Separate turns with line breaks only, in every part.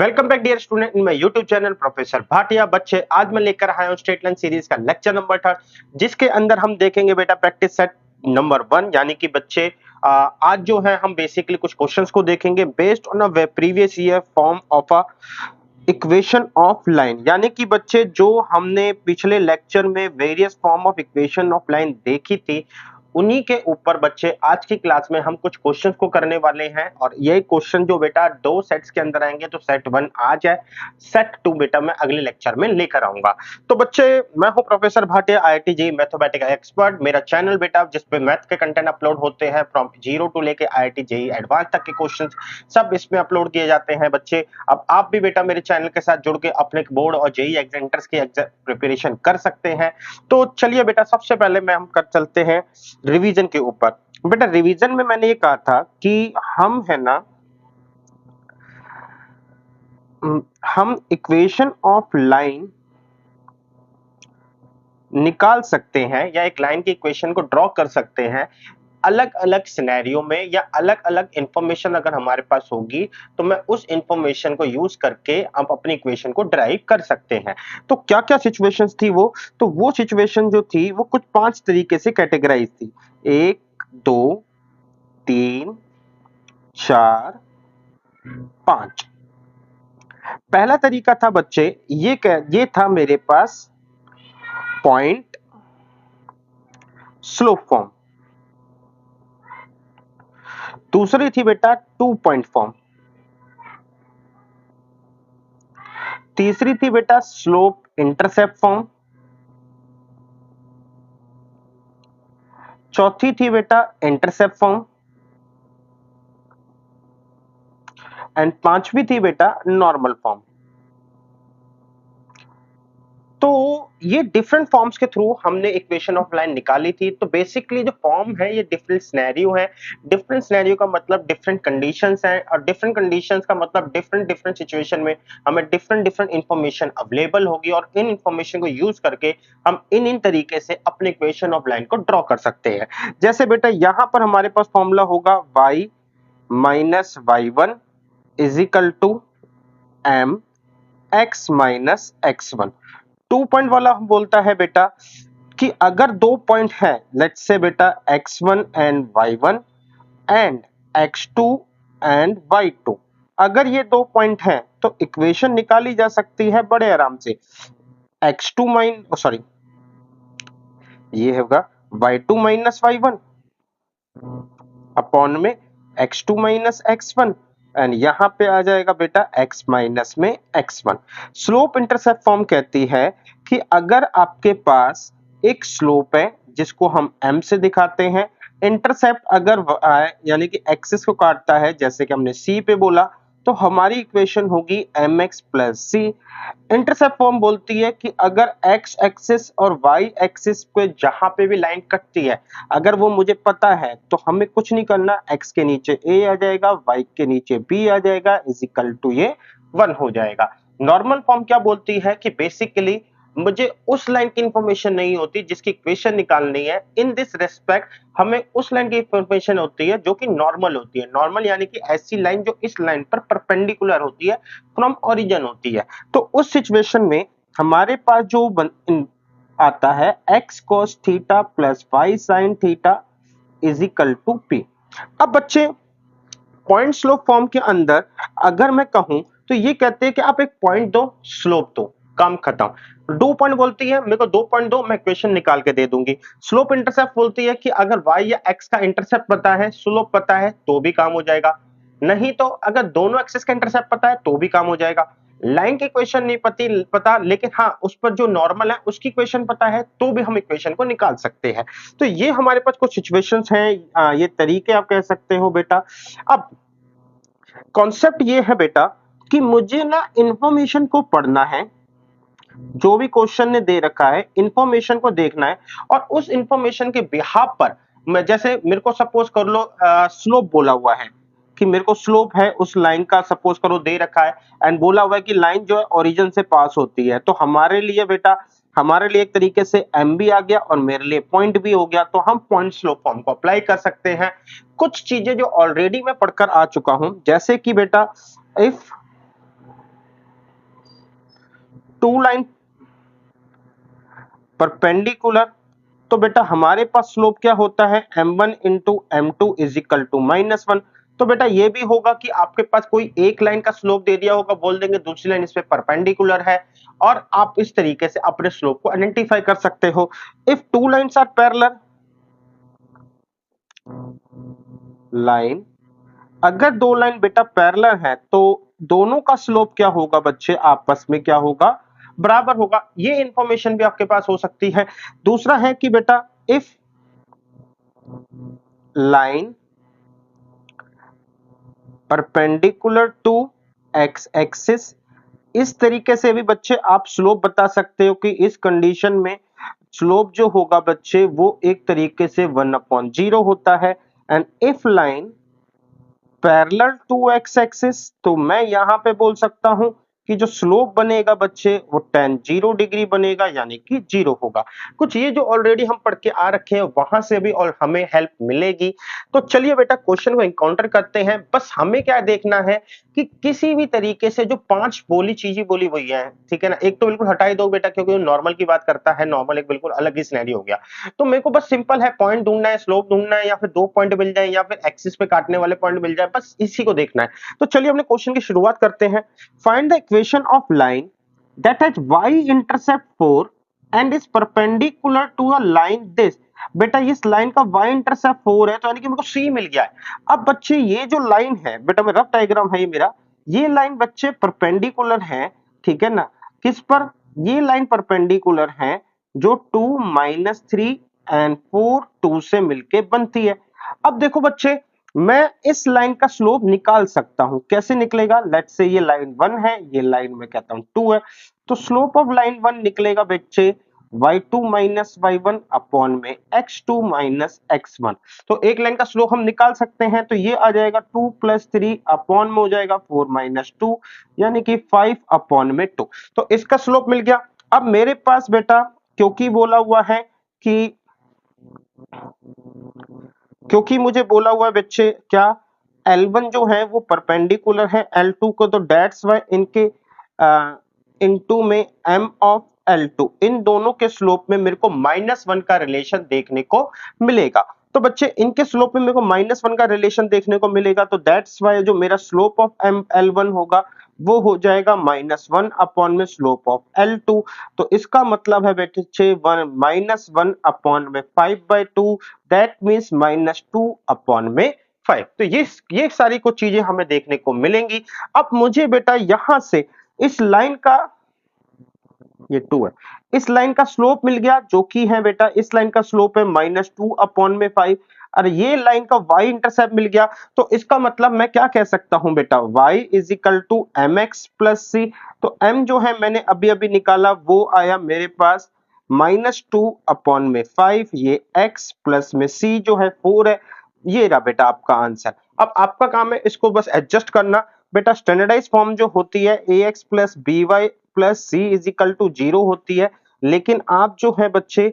Welcome back dear student in my YouTube channel professor Bhatia. बच्चे आज मैं लेकर आया हूं स्ट्रेट लाइन सीरीज का लेक्चर नंबर 3 जिसके अंदर हम देखेंगे बेटा प्रैक्टिस सेट नंबर 1 यानी कि बच्चे आज जो है हम बेसिकली कुछ क्वेश्चंस को देखेंगे based on a previous year form of a equation of line. यानी कि बच्चे जो हमने पिछले लेक्चर में various form of equation of line देखी थी उन्हीं के ऊपर बच्चे आज की क्लास में हम कुछ क्वेश्चंस को करने वाले हैं। और ये क्वेश्चन जो बेटा दो सेट्स के अंदर आएंगे, तो सेट 1 आज है, सेट 2 बेटा मैं अगले लेक्चर में लेकर आऊंगा। तो बच्चे मैं हूं professor Bhatia, IIT JEE mathematics expert. मेरा चैनल बेटा जिसपे मैथ के कंटेंट अपलोड होते हैं फ्रॉम 0 टू लेके IIT JEE एडवांस तक के क्वेश्चन सब इसमें अपलोड किए जाते हैं। बच्चे अब आप भी बेटा मेरे चैनल के साथ जुड़ के अपने बोर्ड और JEE एंट्रेंस की प्रिपरेशन कर सकते हैं। तो चलिए बेटा सबसे पहले मैं हम कर चलते हैं रिवीजन के ऊपर। बेटा रिवीजन में मैंने ये कहा था कि हम है ना हम इक्वेशन ऑफ लाइन निकाल सकते हैं या एक लाइन की इक्वेशन को ड्रॉ कर सकते हैं अलग अलग सिनेरियो में, या अलग अलग इंफॉर्मेशन अगर हमारे पास होगी तो मैं उस इंफॉर्मेशन को यूज करके आप अपनी इक्वेशन को ड्राइव कर सकते हैं। तो क्या क्या सिचुएशंस थी वो सिचुएशन जो थी वो कुछ 5 तरीके से कैटेगराइज थी। 1 2 3 4 5। पहला तरीका था बच्चे ये था मेरे पास पॉइंट स्लोप फॉर्म। दूसरी थी बेटा 2 पॉइंट फॉर्म। तीसरी थी बेटा स्लोप इंटरसेप्ट फॉर्म। चौथी थी बेटा इंटरसेप्ट फॉर्म एंड पांचवी थी बेटा नॉर्मल फॉर्म। तो ये डिफरेंट फॉर्म्स के थ्रू हमने इक्वेशन ऑफ लाइन निकाली थी। तो बेसिकली जो फॉर्म है ये डिफरेंट सिनेरियो है। डिफरेंट सिनेरियो का मतलब डिफरेंट कंडीशंस है, और डिफरेंट कंडीशंस का मतलब डिफरेंट डिफरेंट सिचुएशन में हमें डिफरेंट डिफरेंट इंफॉर्मेशन अवेलेबल होगी, और इन इंफॉर्मेशन को यूज करके हम इन तरीके से अपने इक्वेशन ऑफ लाइन को ड्रॉ कर सकते हैं। जैसे बेटा यहां पर हमारे पास फॉर्मूला होगा y minus y1 is equal to m x minus x1। 2 point वाला बोलता है बेटा कि अगर 2 पॉइंट है, लेट्स से बेटा x1 and y1 and x2 and y2, अगर ये 2 पॉइंट हैं तो इक्वेशन निकाली जा सकती है बड़े आराम से। x2 सॉरी ये होगा y2 माइनस y1 अपॉन में x2 माइनस x1 एंड यहां पे आ जाएगा बेटा x माइनस में x1। स्लोप इंटरसेप्ट फॉर्म कहती है कि अगर आपके पास एक स्लोप है जिसको हम m से दिखाते हैं, इंटरसेप्ट अगर यानी कि एक्सिस को काटता है जैसे कि हमने c पे बोला, तो हमारी इक्वेशन होगी mx plus c। Intercept form बोलती है कि अगर x एक्सिस और y एक्सिस पे जहां पे भी लाइन कटती है अगर वो मुझे पता है तो हमें कुछ नहीं करना, x के नीचे a आ जाएगा, y के नीचे b आ जाएगा, इज इक्वल टू ये 1 हो जाएगा। नॉर्मल फॉर्म क्या बोलती है कि बेसिकली मुझे उस लाइन की इंफॉर्मेशन नहीं होती जिसकी इक्वेशन निकालनी है। इन दिस रेस्पेक्ट हमें उस लाइन की इंफॉर्मेशन होती है जो कि नॉर्मल होती है। नॉर्मल यानी कि ऐसी लाइन जो इस लाइन पर परपेंडिकुलर होती है, फ्रॉम ओरिजिन होती है। तो उस सिचुएशन में हमारे पास जो आता है x cos theta plus y sin theta is equal to p। अब बच्चे पॉइंट स्लोप फॉर्म के अंदर अगर मैं कहूं तो ये कहते हैं कि आप एक पॉइंट दो, स्लोप दो, काम खत्म। 2 पॉइंट बोलती है मेरे को 2 पॉइंट दो, मैं इक्वेशन निकाल के दे दूंगी। स्लोप इंटरसेप्ट बोलती है कि अगर y या x का इंटरसेप्ट पता है, स्लोप पता है तो भी काम हो जाएगा। नहीं तो अगर दोनों एक्सिस का इंटरसेप्ट पता है तो भी काम हो जाएगा। लाइन की इक्वेशन नहीं पता, लेकिन हाँ उस पर जो नॉर्मल है उसकी इक्वेशन पता है तो भी हम इक्वेशन को निकाल सकते हैं। तो ये हमारे पास कुछ सिचुएशंस हैं, ये तरीके आप कह सकते हो बेटा। अब कॉन्सेप्ट ये है बेटा कि मुझे ना इंफॉर्मेशन को पढ़ना है, जो भी क्वेश्चन ने दे रखा है इंफॉर्मेशन को देखना है, और उस इंफॉर्मेशन के बिहाफ पर मैं जैसे मेरे को सपोज कर लो स्लोप बोला हुआ है कि मेरे को स्लोप है उस लाइन का, सपोज करो दे रखा है एंड बोला हुआ है कि लाइन जो है ओरिजिन से पास होती है। तो हमारे लिए बेटा हमारे लिए एक तरीके से m भी आ गया और मेरे लिए पॉइंट भी हो गया, तो हम पॉइंट स्लोप फॉर्म को अप्लाई कर सकते हैं। कुछ चीजें जो ऑलरेडी मैं पढ़कर आ चुका हूं, जैसे कि बेटा इफ टू लाइन परपेंडिकुलर, तो बेटा हमारे पास स्लोप क्या होता है m1 into m2 is equal to -1। तो बेटा ये भी होगा कि आपके पास कोई एक लाइन का स्लोप दे दिया होगा, बोल देंगे दूसरी लाइन इस पे परपेंडिकुलर है, और आप इस तरीके से अपने स्लोप को आइडेंटिफाई कर सकते हो। If two lines are parallel, line अगर दो लाइन बेटा पैरेलल है तो दोनों का स्लोप क्या होगा बच्चे, आपस में क्या होगा, बराबर होगा। ये इंफॉर्मेशन भी आपके पास हो सकती है। दूसरा है कि बेटा if line perpendicular to X axis, इस तरीके से भी बच्चे आप स्लोप बता सकते हो कि इस कंडीशन में स्लोप जो होगा बच्चे वो एक तरीके से 1/0 होता है। And if line parallel to X axis, तो मैं यहां पे बोल सकता हूं कि जो स्लोप बनेगा बच्चे वो tan 0 डिग्री बनेगा, यानी कि 0 होगा। कुछ ये जो ऑलरेडी हम पढ़ के आ रखे हैं वहां से भी और हमें हेल्प मिलेगी। तो चलिए बेटा क्वेश्चन को एनकाउंटर करते हैं। बस हमें क्या देखना है कि किसी भी तरीके से जो 5 बोली चीजें बोली हुई है, ठीक है ना, एक तो बिल्कुल हटा ही दो बेटा क्योंकि वो नॉर्मल की बात करता है, नॉर्मल एक बिल्कुल अलग ही सिनेरियो हो गया। तो मेरे को बस सिंपल है, पॉइंट ढूंढना है, स्लोप ढूंढना है, या फिर 2 पॉइंट मिल जाए या फिर एक्सिस पे काटने वाले पॉइंट मिल जाए, बस इसी को देखना है। तो चलिए अपने क्वेश्चन की शुरुआत करते हैं। Find the equation of line that has y intercept 4 and is perpendicular to a line this. बेटा इस लाइन का y इंटरसेप्ट 4 है, तो यानी कि मेरे को c मिल गया है। अब बच्चे ये जो लाइन है बेटा, मैं रफ डायग्राम है ये मेरा, ये लाइन बच्चे परपेंडिकुलर है, ठीक है ना, किस पर, ये लाइन परपेंडिकुलर है जो 2 -3 एंड 4 2 से मिलके बनती है। अब देखो बच्चे, मैं इस लाइन का स्लोप निकाल सकता हूं, कैसे निकलेगा, लेट्स से ये लाइन 1 है, ये लाइन मैं कहता हूं 2 है, तो स्लोप ऑफ लाइन 1 निकलेगा बच्चे y2 माइनस y1 अपॉन में x2 माइनस x1। तो एक लाइन का स्लोप हम निकाल सकते हैं, तो ये आ जाएगा 2 + 3 अपॉन में हो जाएगा 4 - 2, यानी कि 5 अपॉन में 2। तो इसका स्लोप मिल गया। अब मेरे पास बेटा क्योंकि बोला हुआ है कि, क्योंकि मुझे बोला हुआ है बच्चे क्या, L1 जो है वो परपेंडिकुलर है L2 को, तो दैट्स वाई इनके इनटू में m ऑफ L2, इन दोनों के स्लोप में मेरे को -1 का रिलेशन देखने को मिलेगा। तो बच्चे इनके स्लोप में मेरे को -1 का रिलेशन देखने को मिलेगा, तो दैट्स वाई जो मेरा स्लोप ऑफ L1 होगा वो हो जाएगा -1 अपॉन में स्लोप ऑफ L2। तो इसका मतलब है बच्चे -1 अपॉन में 5/2, दैट मींस -2 अपॉन में 5। तो ये सारी कुछ चीजें हमें देखने को मिलेंगी। अब मुझे बेटा यहां से इस लाइन का, ये 2 है, इस लाइन का स्लोप मिल गया जो कि है बेटा, इस लाइन का स्लोप है -2 अपॉन में 5, और ये लाइन का y इंटरसेप्ट मिल गया। तो इसका मतलब मैं क्या कह सकता हूं बेटा, y is equal to mx plus c। तो m जो है मैंने अभी अभी निकाला वो आया मेरे पास -2 अपॉन में 5, ये x प्लस में c जो है 4 है। ये रहा बेटा आपका आंसर। अब आपका काम है इसको बस एडजस्ट करना। बेटा स्टैंडर्डाइज फॉर्म जो होती है ax plus by plus c is equal to 0 होती है, लेकिन आप जो है बच्चे,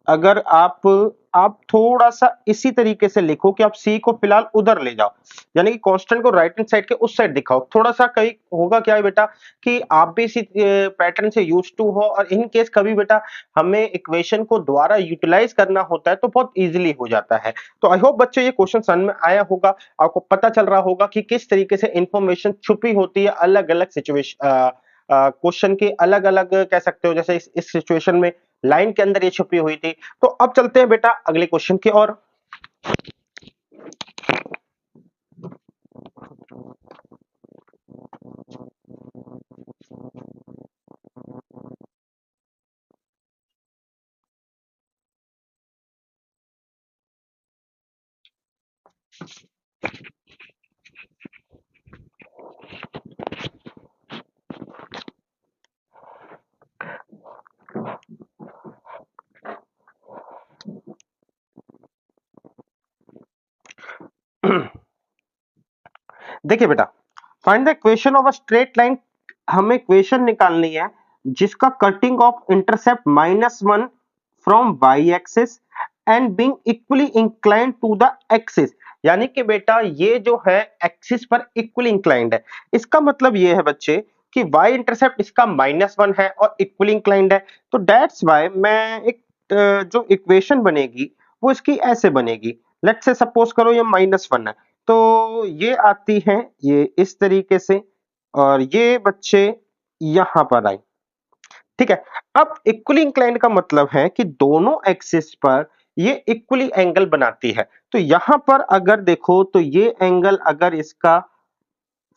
अगर आप थोड़ा सा इसी तरीके से लिखो कि आप c को फिलहाल उधर ले जाओ, यानी कि कांस्टेंट को राइट हैंड साइड के उस साइड दिखाओ। थोड़ा सा कहीं होगा क्या है बेटा कि आप भी इसी पैटर्न से यूज टू हो, और इन केस कभी बेटा हमें इक्वेशन को दोबारा यूटिलाइज करना होता है तो बहुत इजीली हो जाता है। तो आई होप बच्चे ये क्वेश्चन समझ में आया होगा, आपको पता चल रहा होगा कि किस तरीके से इंफॉर्मेशन छुपी होती है अलग अलग सिचुएशन, क्वेश्चन के अलग अलग कह सकते हो, जैसे इस सिचुएशन में लाइन के अंदर ये छुपी हुई थी। तो अब चलते हैं बेटा अगले क्वेश्चन की ओर। देखिए बेटा, find the equation of a straight line, हमें इक्वेशन निकालनी है जिसका cutting off intercept -1 from y axis and being equally inclined to the axis, यानी कि बेटा ये जो है एक्सिस पर इक्वली इंक्लाइंड है। इसका मतलब ये है बच्चे कि y इंटरसेप्ट इसका -1 है और इक्वली इंक्लाइंड है, तो दैट्स व्हाई मैं एक जो इक्वेशन बनेगी वो इसकी ऐसे बनेगी। लेट्स से सपोज करो ये -1 है, तो ये आती है ये इस तरीके से और ये बच्चे यहां पर आई। ठीक है, अब इक्वली इंक्लाइंड का मतलब है कि दोनों एक्सिस पर ये इक्वली एंगल बनाती है। तो यहां पर अगर देखो तो ये एंगल अगर इसका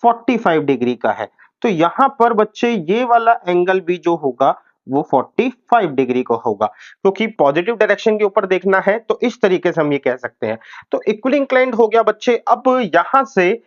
45 डिग्री का है, तो यहां पर बच्चे ये वाला एंगल भी जो होगा वो 45 डिग्री का होगा, क्योंकि पॉजिटिव डायरेक्शन के ऊपर देखना है तो इस तरीके से हम ये कह सकते हैं। तो इक्वली इंक्लाइंड हो गया बच्चे। अब यहां से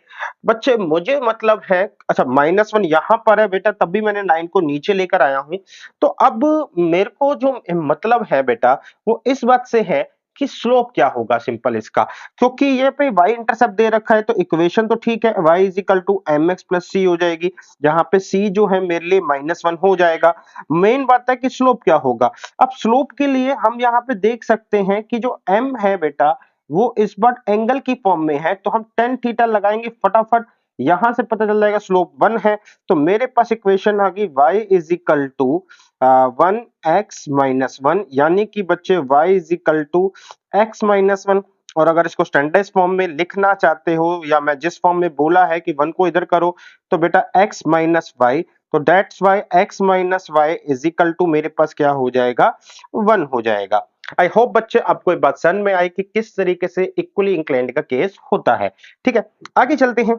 बच्चे मुझे मतलब है, अच्छा -1 यहां पर है बेटा, तब भी मैंने लाइन को नीचे लेकर आया हूं। तो अब मेरे को जो मतलब है बेटा वो इस बात से है कि स्लोप क्या होगा सिंपल इसका, क्योंकि ये पे y इंटरसेप्ट दे रखा है तो इक्वेशन तो ठीक है, y is equal to mx plus c हो जाएगी, जहां पे c जो है मेरे लिए -1 हो जाएगा। मेन बात है कि स्लोप क्या होगा। अब स्लोप के लिए हम यहाँ पे देख सकते हैं कि जो m है बेटा वो इस बार एंगल की फॉर्म में है, तो हम tan थीटा लगाएंगे फटाफट, यहां से पता चल जाएगा स्लोप 1 है। तो मेरे पास इक्वेशन आ गई y is equal to 1x minus 1, यानी कि बच्चे y is equal to x minus 1। और अगर इसको स्टैंडर्ड फॉर्म में लिखना चाहते हो या मैं जिस फॉर्म में बोला है कि 1 को इधर करो तो बेटा x माइनस वाई, तो that's Y x minus Y is equal to मेरे पास क्या हो जाएगा 1 हो जाएगा। आई होप बच्चे आपको ये बात समझ में आई कि किस तरीके से इक्वली इंक्लाइंड का केस होता है। ठीक है, आगे चलते हैं।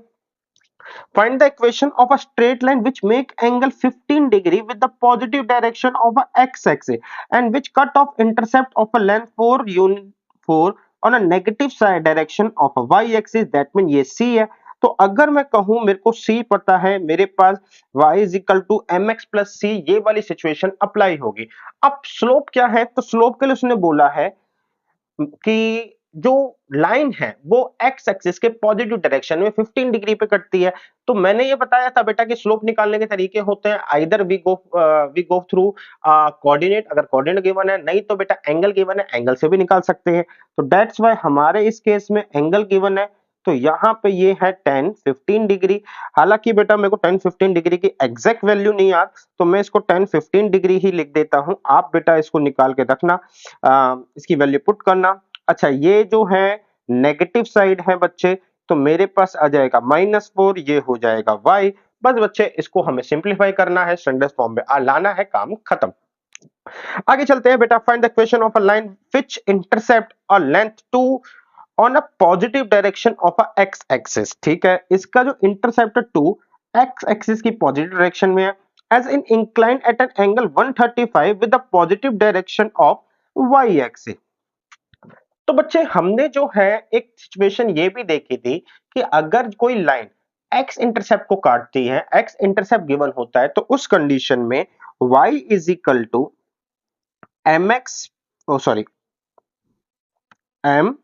Find the equation of a straight line which make angle 15 degree with the positive direction of a x-axis and which cut off intercept of a length 4 unit 4 on a negative side direction of a y-axis, that mean ये c है। तो अगर मैं कहूं मेरे को c पता है, मेरे पास y is equal to mx plus c, ये वाली सिचुएशन अप्लाई होगी। अब स्लोप क्या है, तो स्लोप के लिए उसने बोला है कि जो लाइन है वो एक्स एक्सिस के पॉजिटिव डायरेक्शन में 15 डिग्री पे कटती है। तो मैंने ये बताया था बेटा कि स्लोप निकालने के तरीके होते हैं, either we go through coordinate, अगर कोऑर्डिनेट गिवन है, नहीं तो बेटा एंगल गिवन है, एंगल से भी निकाल सकते हैं। तो दैट्स व्हाई हमारे इस केस में एंगल गिवन है, तो यहाँ पे ये है 10 15 डिग्री। हालांकि बेटा मेरे को 10 15 डिग्री की एग्जैक्ट वैल्यू नहीं याद, तो मैं इसको 10 15 डिग्री ही लिख देता हूं। आप बेटा इसको निकाल के रखना, इसकी वैल्यू पुट करना। अच्छा, ये जो है नेगेटिव साइड है बच्चे, तो मेरे पास आ जाएगा -4, ये हो जाएगा y। बस बच्चे इसको हमें सिंप्लीफाई करना है, स्टैंडर्ड फॉर्म में लाना है, काम खत्म। आगे चलते हैं बेटा। Find the equation of a line which intercept a length 2 on a positive direction of a X axis. ठीक है, इसका जो इंटरसेप्ट 2 एक्स एक्सिस की पॉजिटिव डायरेक्शन में है, as in inclined at an angle 135 with the positive direction of y axis. तो बच्चे हमने जो है एक सिचुएशन ये भी देखी थी कि अगर कोई लाइन एक्स इंटरसेप्ट को काटती है, एक्स इंटरसेप्ट गिवन होता है, तो उस कंडीशन में y is equal to M X, oh sorry M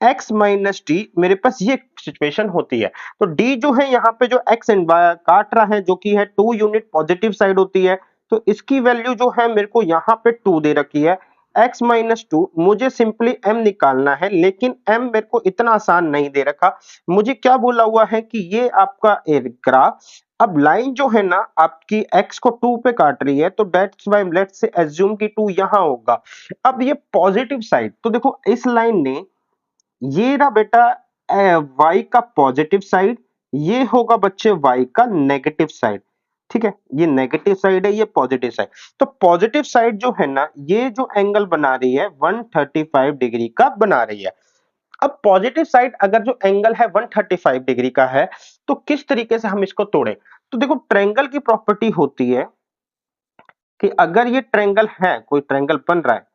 X minus D, मेरे पास ये सिचुएशन होती है। तो डी जो है यहाँ पे जो एक्स काट रहा है जो कि है 2 यूनिट पॉजिटिव साइड होती है, तो इसकी वैल्यू जो है मेरे को यहाँ पे 2 दे रखी है। x माइनस 2, मुझे सिंपली m निकालना है, लेकिन m मेरे को इतना आसान नहीं दे रखा। मुझे क्या बोला हुआ है कि ये आपका ग्राफ, अब लाइन जो है ना आपकी x को 2 पे काट रही है, तो that's why let's say assume कि 2 यहाँ होगा। अब ये पॉजिटिव साइड, तो देखो इस लाइन ने ये रहा बेटा y का पॉजिटिव साइड, ये होगा बच्चे y का नेगेटिव साइड। ठीक है, ये नेगेटिव साइड है, ये पॉजिटिव साइड। तो पॉजिटिव साइड जो है ना, ये जो एंगल बना रही है 135 डिग्री का बना रही है। अब पॉजिटिव साइड अगर जो एंगल है 135 डिग्री का है, तो किस तरीके से हम इसको तोड़े। तो देखो ट्रायंगल की प्रॉपर्टी होती है कि अगर ये ट्रायंगल है, कोई ट्रायंगल बन रहा है,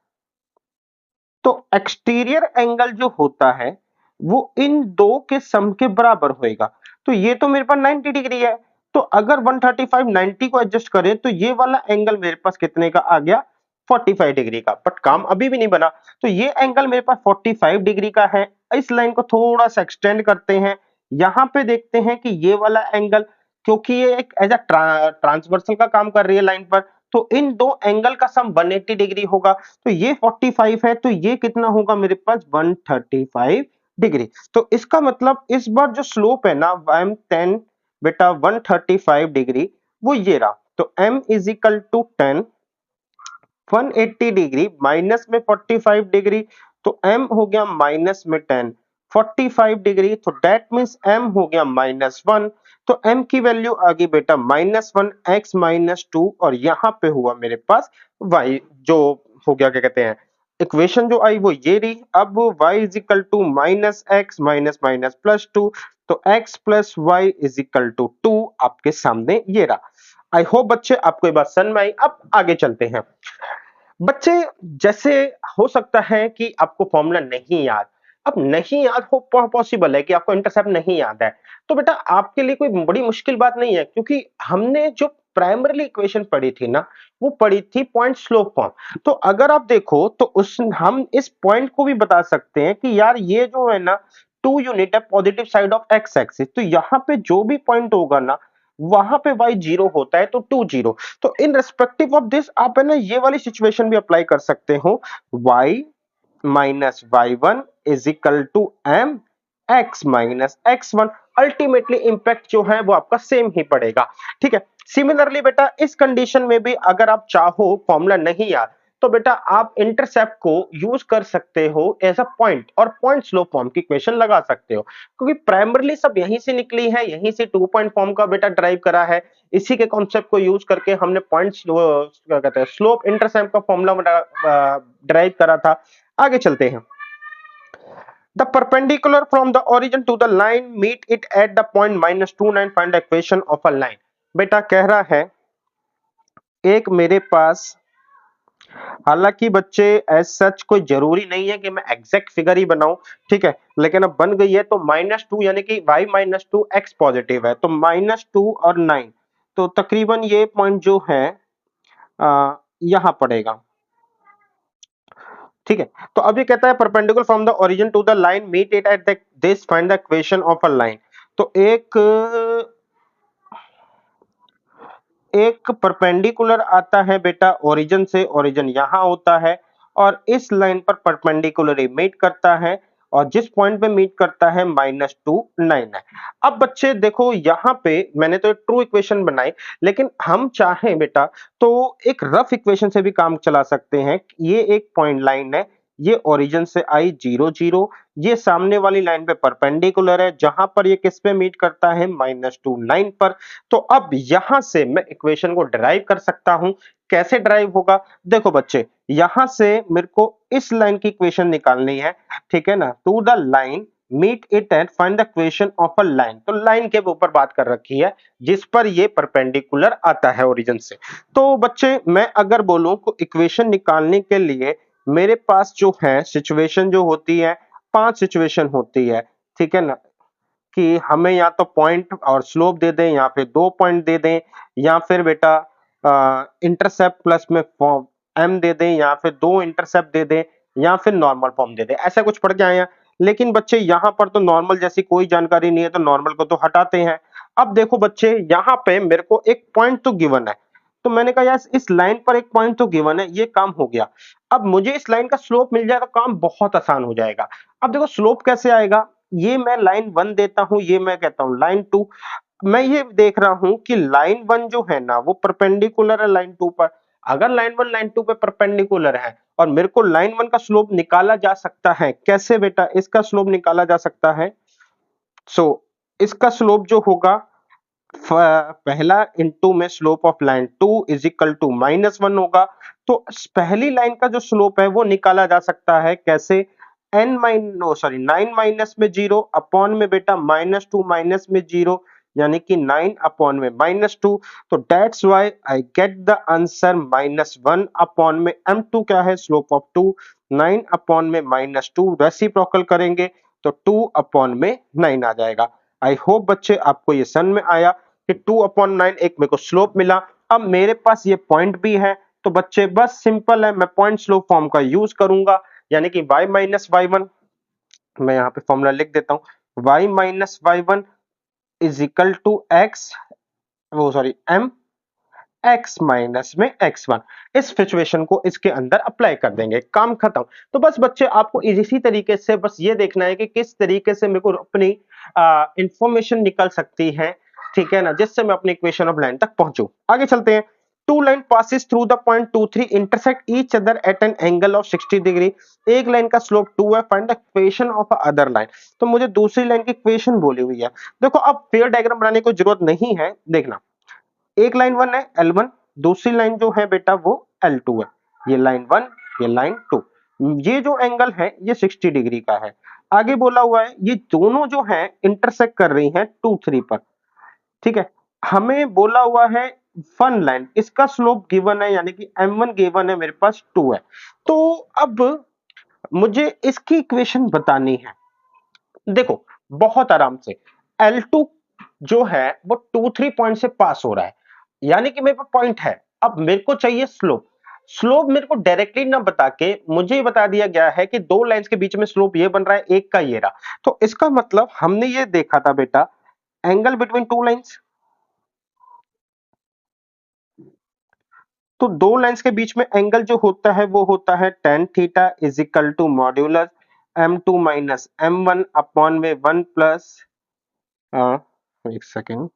तो एक्सटीरियर एंगल जो होता है वो इन दो के सम के बराबर होएगा। तो ये तो मेरे पास 90 डिग्री है, तो अगर 135 90 को एडजस्ट करें तो ये वाला एंगल मेरे पास कितने का आ गया 45 डिग्री का। बट काम अभी भी नहीं बना, तो ये एंगल मेरे पास 45 डिग्री का है। इस लाइन को थोड़ा सा एक्सटेंड करते हैं, यहां पे देखते हैं कि ये वाला एंगल, क्योंकि ये एक एज अ ट्रांसवर्सल का काम कर रही है लाइन पर, तो इन दो एंगल का सम 180 डिग्री होगा। तो ये 45 है, तो ये कितना होगा मेरे पास 135 डिग्री। तो इसका मतलब इस बार जो स्लोप है ना, आई एम 10 बेटा 135 डिग्री, वो ये रहा। तो m is equal to 10, 180 degree minus में 45 डिग्री, तो m हो गया माइनस में 10, 45 डिग्री, तो डेट मीन्स m हो गया -1। तो m की वैल्यू आ गई बेटा -1, x -2, और यहाँ पे हुआ मेरे पास y, जो हो गया क्या कहते हैं, इक्वेशन जो आई वो ये रही। अब y is equal to minus X minus minus plus 2, तो x plus Y is equal to 2 आपके सामने ये रहा। आई होप बच्चे आपको ये बात समझ में आई। अब आगे चलते हैं बच्चे। जैसे हो सकता है कि आपको फॉर्मूला नहीं याद, अब नहीं याद हो, पॉसिबल है कि आपको इंटरसेप्ट नहीं याद है, तो बेटा आपके लिए कोई बड़ी मुश्किल बात नहीं है, क्योंकि हमने जो प्राइमरी इक्वेशन पढ़ी थी ना, वो पढ़ी थी पॉइंट स्लोप फॉर्म। तो अगर आप देखो तो उस हम इस पॉइंट को भी बता सकते हैं कि यार ये जो है ना 2 यूनिट है positive side of x axis, तो यहाँ पे जो भी पॉइंट होगा ना वहां पे y 0 होता है, तो 2 0। तो इन रेस्पेक्टिव ऑफ दिस आप है ना ये वाली सिचुएशन भी अप्लाई कर सकते हो, y minus y1 is equal to m x minus x1। Ultimately impact जो है वो आपका सेम ही पड़ेगा, ठीक है। सिमिलरली बेटा इस कंडीशन में भी अगर आप चाहो फॉर्मूला नहीं याद, तो बेटा आप इंटरसेप्ट को यूज कर सकते हो एज अ पॉइंट, और पॉइंट स्लोप फॉर्म की इक्वेशन लगा सकते हो, क्योंकि प्राइमरली सब यहीं से निकली है, यहीं से 2 पॉइंट फॉर्म का बेटा ड्राइव करा है। इसी के कॉन्सेप्ट को यूज करके हमने पॉइंट क्या कहते हैं स्लोप इंटरसेप्ट का फॉर्मूला ड्राइव करा था। आगे चलते हैं। The perpendicular from the origin to the line meet it at the point -29, find the equation of a line। बेटा कह रहा है एक मेरे पास, हालांकि बच्चे एज सच कोई जरूरी नहीं है कि मैं एग्जैक्ट फिगर ही बनाऊं, ठीक है, लेकिन अब बन गई है तो -2 यानी कि y -2 x पॉजिटिव है, तो -2 और 9, तो तकरीबन ये पॉइंट जो है यहां पड़ेगा, ठीक है। तो अब ये कहता है perpendicular from the origin to the line meet it at this find the equation of a line. तो एक परपेंडिकुलर आता है बेटा ओरिजिन से, ओरिजिन यहां होता है और इस लाइन पर परपेंडिकुलरली मीट करता है, और जिस पॉइंट पे मीट करता है -2 9 है। अब बच्चे देखो यहां पे मैंने तो एक ट्रू इक्वेशन बनाई, लेकिन हम चाहें बेटा तो एक रफ इक्वेशन से भी काम चला सकते हैं। ये एक पॉइंट लाइन है, ये ओरिजिन से आई 0 0, ये सामने वाली लाइन पे परपेंडिकुलर है, जहां पर ये किस पे मीट करता है -2 9 पर। तो अब यहां से मैं इक्वेशन को डिराइव कर सकता हूं। कैसे डिराइव होगा, देखो बच्चे यहां से मेरे को इस लाइन की इक्वेशन निकालनी है, ठीक है ना। To the line meet it and find the equation of a line, तो लाइन के ऊपर बात कर रखी है जिस पर ये परपेंडिकुलर आता है ओरिजिन से। तो बच्चे मैं अगर बोलूं को इक्वेशन निकालने के लिए मेरे पास जो है सिचुएशन जो होती है, 5 सिचुएशन होती है, ठीक है ना, कि हमें या तो पॉइंट और स्लोप दे दें, या फिर 2 पॉइंट दे दें, या फिर बेटा इंटरसेप्ट प्लस में फॉर्म m दे दें, या फिर 2 इंटरसेप्ट दे दें, या फिर नॉर्मल फॉर्म दे दें, ऐसा कुछ पढ़ के आए हैं। लेकिन बच्चे यहाँ पर तो नॉर्मल जैसी कोई जानकारी नहीं है, तो नॉर्मल को तो हटाते हैं। अब देखो बच्चे यहाँ पे मेरे को एक पॉइंट तो गिवन है, तो मैंने कहा यार इस लाइन पर एक पॉइंट तो गिवन है, ये काम हो गया। अब मुझे इस लाइन का स्लोप मिल जाए तो काम बहुत आसान हो जाएगा। अब देखो स्लोप कैसे आएगा, ये मैं लाइन 1 देता हूं, ये मैं कहता हूं लाइन 2। मैं ये देख रहा हूं कि लाइन 1 जो है ना वो परपेंडिकुलर है लाइन 2 पर। अगर लाइन 1 लाइन 2 पे परपेंडिकुलर है और मेरे को लाइन 1 का स्लोप निकाला जा सकता है, कैसे बेटा इसका स्लोप निकाला जा सकता है, सो इसका स्लोप जो होगा पहला इनटू में slope of line 2 is equal to -1 होगा। तो पहली लाइन का जो स्लोप है वो निकाला जा सकता है कैसे, n mine no sorry 9 minus में 0 अपॉन में बेटा -2 माइनस में 0, यानी कि 9 अपॉन में -2। तो that's why I get the answer -1 upon में m2 क्या है स्लोप ऑफ 2, 9 अपॉन में -2 रेसिप्रोकल करेंगे तो 2 अपॉन में 9 आ जाएगा। आई होप बच्चे आपको ये समझ में आया कि 2/9 एक मेरे को स्लोप मिला। अब मेरे पास ये पॉइंट भी है, तो बच्चे बस सिंपल है, मैं पॉइंट स्लोप फॉर्म का यूज करूंगा, यानी कि y माइनस y1, मैं यहाँ पे फॉर्मूला लिख देता हूं, y minus y1 is equal to X, वो सॉरी m x माइनस में x1। इस सिचुएशन को इसके अंदर अप्लाई कर देंगे, काम खत्म। तो बस बच्चे आपको इसी तरीके से बस ये देखना है कि किस तरीके से मेरे को अपनी इंफॉर्मेशन निकल सकती है ठीक है ना, जिससे मैं अपनी इक्वेशन ऑफ लाइन तक पहुंचूं। आगे चलते हैं। Two line passes through the point 2 3 intersect each other at an angle of 60 degree. एक लाइन का स्लोप 2 है, find the equation of other line. तो मुझे दूसरी लाइन की इक्वेशन बोली हुई है। देखो अब फेयर डायग्राम बनाने की जरूरत नहीं है, देखना एक लाइन 1 है L1, दूसरी लाइन जो है बेटा वो L2 है। ये लाइन 1, ये लाइन 2, ये जो एंगल है ये 60 डिग्री का है। आगे बोला हुआ है ये दोनों जो है इंटरसेक्ट कर रही हैं 2 3 पर। ठीक है, हमें बोला हुआ है वन लाइन, इसका स्लोप गिवन है यानी कि m1 गिवन है, मेरे पास 2 है। तो अब मुझे इसकी इक्वेशन बतानी है। देखो बहुत आराम से, L2 जो है वो 2 3 पॉइंट से पास हो रहा है, यानी कि मेरे पास पॉइंट है। अब मेरे को चाहिए स्लोप। स्लोप मेरे को डायरेक्टली ना बता के मुझे ये बता दिया गया है कि दो लाइंस के बीच में स्लोप ये बन रहा है, एक का ये रहा। तो इसका मतलब हमने ये देखा था बेटा, एंगल बिटवीन टू लाइंस। तो दो लाइंस के बीच में एंगल जो होता है वो होता है tan theta is equal to modulus m2 minus m1 upon में 1 प्लस, एक सेकेंड,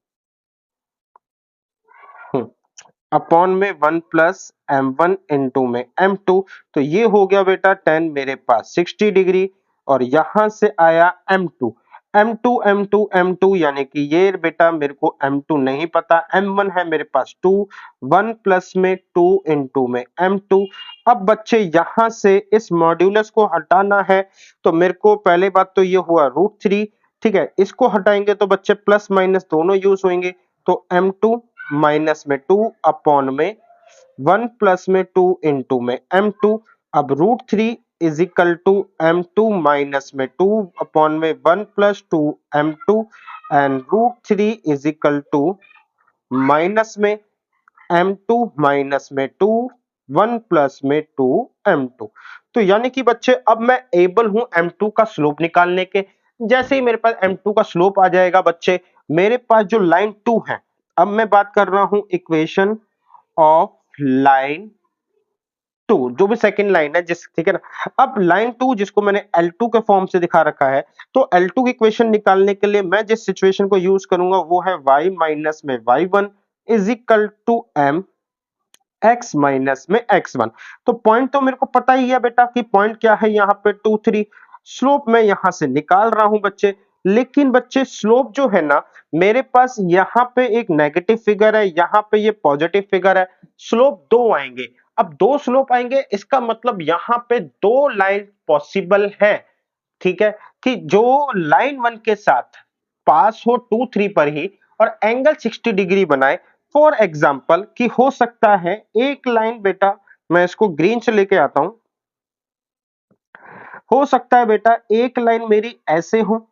अपॉन में 1 प्लस m1 इंटू में m2। तो ये हो गया बेटा 10 मेरे पास 60 डिग्री, और यहां से आया m2, m2 m2 m2 यानी कि ये बेटा मेरे को m2 नहीं पता, m1 है मेरे पास 2, 1 प्लस में 2 इंटू में m2। अब बच्चे यहां से इस मॉड्यूलस को हटाना है, तो मेरे को पहले बात तो ये हुआ √3। ठीक है, इसको हटाएंगे तो बच्चे प्लस माइनस दोनों यूज होंगे, तो m2 माइनस में 2 अपॉन में 1 प्लस में 2 इंटू में m2। अब √3 is equal to m2 minus में 2 अपॉन में 1 plus 2 m2, and √3 is equal to minus में m2 माइनस में 2 1 प्लस में 2 m2। तो यानी कि बच्चे अब मैं एबल हूं m2 का स्लोप निकालने के। जैसे ही मेरे पास m2 का स्लोप आ जाएगा बच्चे, मेरे पास जो लाइन 2 है, अब मैं बात कर रहा हूं इक्वेशन ऑफ लाइन 2, जो भी सेकंड लाइन है जिस, ठीक है ना। अब लाइन 2 जिसको मैंने L2 के फॉर्म से दिखा रखा है, तो L2 की इक्वेशन निकालने के लिए मैं जिस सिचुएशन को यूज करूंगा वो है y माइनस में y1 is equal to m x minus में x1। तो पॉइंट तो मेरे को पता ही है बेटा कि पॉइंट क्या है यहाँ पे 2 3। स्लोप मैं यहां से निकाल रहा हूं बच्चे, लेकिन बच्चे स्लोप जो है ना, मेरे पास यहाँ पे एक नेगेटिव फिगर है, यहाँ पे ये पॉजिटिव फिगर है। स्लोप दो आएंगे। अब दो स्लोप आएंगे, इसका मतलब यहाँ पे दो लाइन पॉसिबल है। ठीक है, कि जो लाइन 1 के साथ पास हो 2 3 पर ही और एंगल 60 डिग्री बनाए। फॉर एग्जाम्पल कि हो सकता है एक लाइन बेटा, मैं इसको ग्रीन से लेके आता हूं, हो सकता है बेटा एक लाइन मेरी ऐसे हो,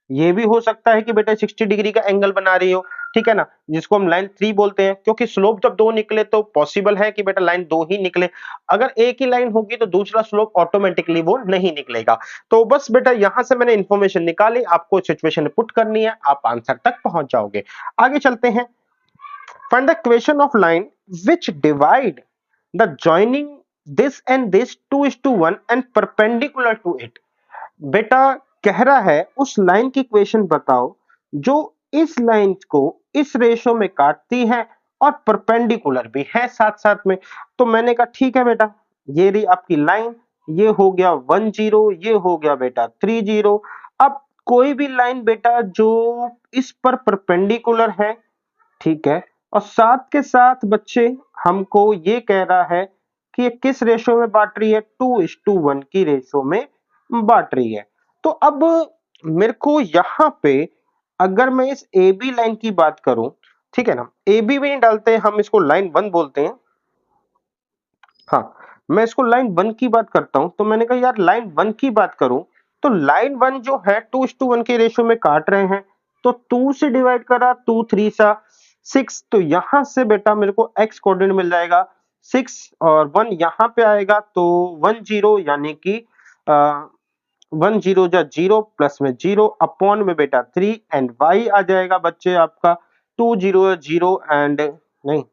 ये भी हो सकता है कि बेटा 60 डिग्री का एंगल बना रही हो। ठीक है ना, जिसको हम लाइन 3 बोलते हैं, क्योंकि स्लोप जब दो निकले तो पॉसिबल है कि बेटा लाइन दो ही निकले। अगर एक ही लाइन होगी तो दूसरा स्लोप ऑटोमेटिकली वो नहीं निकलेगा। तो बस बेटा यहां से मैंने इंफॉर्मेशन निकाली, आपको सिचुएशन पुट करनी है, आप आंसर तक पहुंच जाओगे। आगे चलते हैं। Find the equation of line which divide the joining this and this 2:1 and perpendicular to it. बेटा कह रहा है उस लाइन की इक्वेशन बताओ जो इस लाइन को इस रेशो में काटती है और परपेंडिकुलर भी है साथ साथ में। तो मैंने कहा ठीक है बेटा, ये रही आपकी लाइन, ये हो गया 10, ये हो गया बेटा 30। अब कोई भी लाइन बेटा जो इस पर परपेंडिकुलर है, ठीक है, और साथ के साथ बच्चे हमको ये कह रहा है कि ये किस रेशो में बांट रही है, 2:1 की रेशो में बांट रही है। तो अब मेरे को यहां पे अगर मैं इस ए बी लाइन की बात करूं, ठीक है ना, ए बी भी नहीं डालते, हम इसको लाइन 1 बोलते हैं। हाँ, मैं इसको लाइन 1 की बात करता हूं, तो मैंने कहा यार लाइन 1 की बात करूं, तो लाइन 1 जो है 2:1 के रेशो में काट रहे हैं, तो 2 से डिवाइड करा, 2 3 सा 6, तो यहां से बेटा मेरे को x कोऑर्डिनेट मिल जाएगा 6, और 1 यहां पे आएगा तो 10, यानी कि 10 जा 0 प्लस में 0 अपॉन में बेटा 3, एंड y आ जाएगा बच्चे आपका 2 0 एंड नहीं,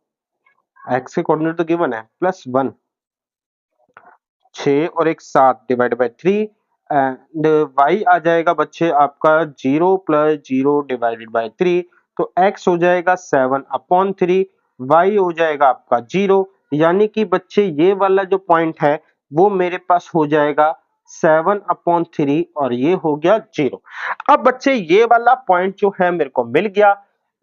x के कोऑर्डिनेट तो गिवन है +1, 6 और एक 7 डिवाइड बाय 3, एंड y आ जाएगा बच्चे आपका 0 प्लस 0 डिवाइडेड बाय 3, तो x हो जाएगा 7/3, y हो जाएगा आपका 0, यानी कि बच्चे ये वाला जो पॉइंट है वो मेरे पास हो जाएगा 7/3 और ये हो गया 0। अब बच्चे ये वाला पॉइंट जो है मेरे को मिल गया।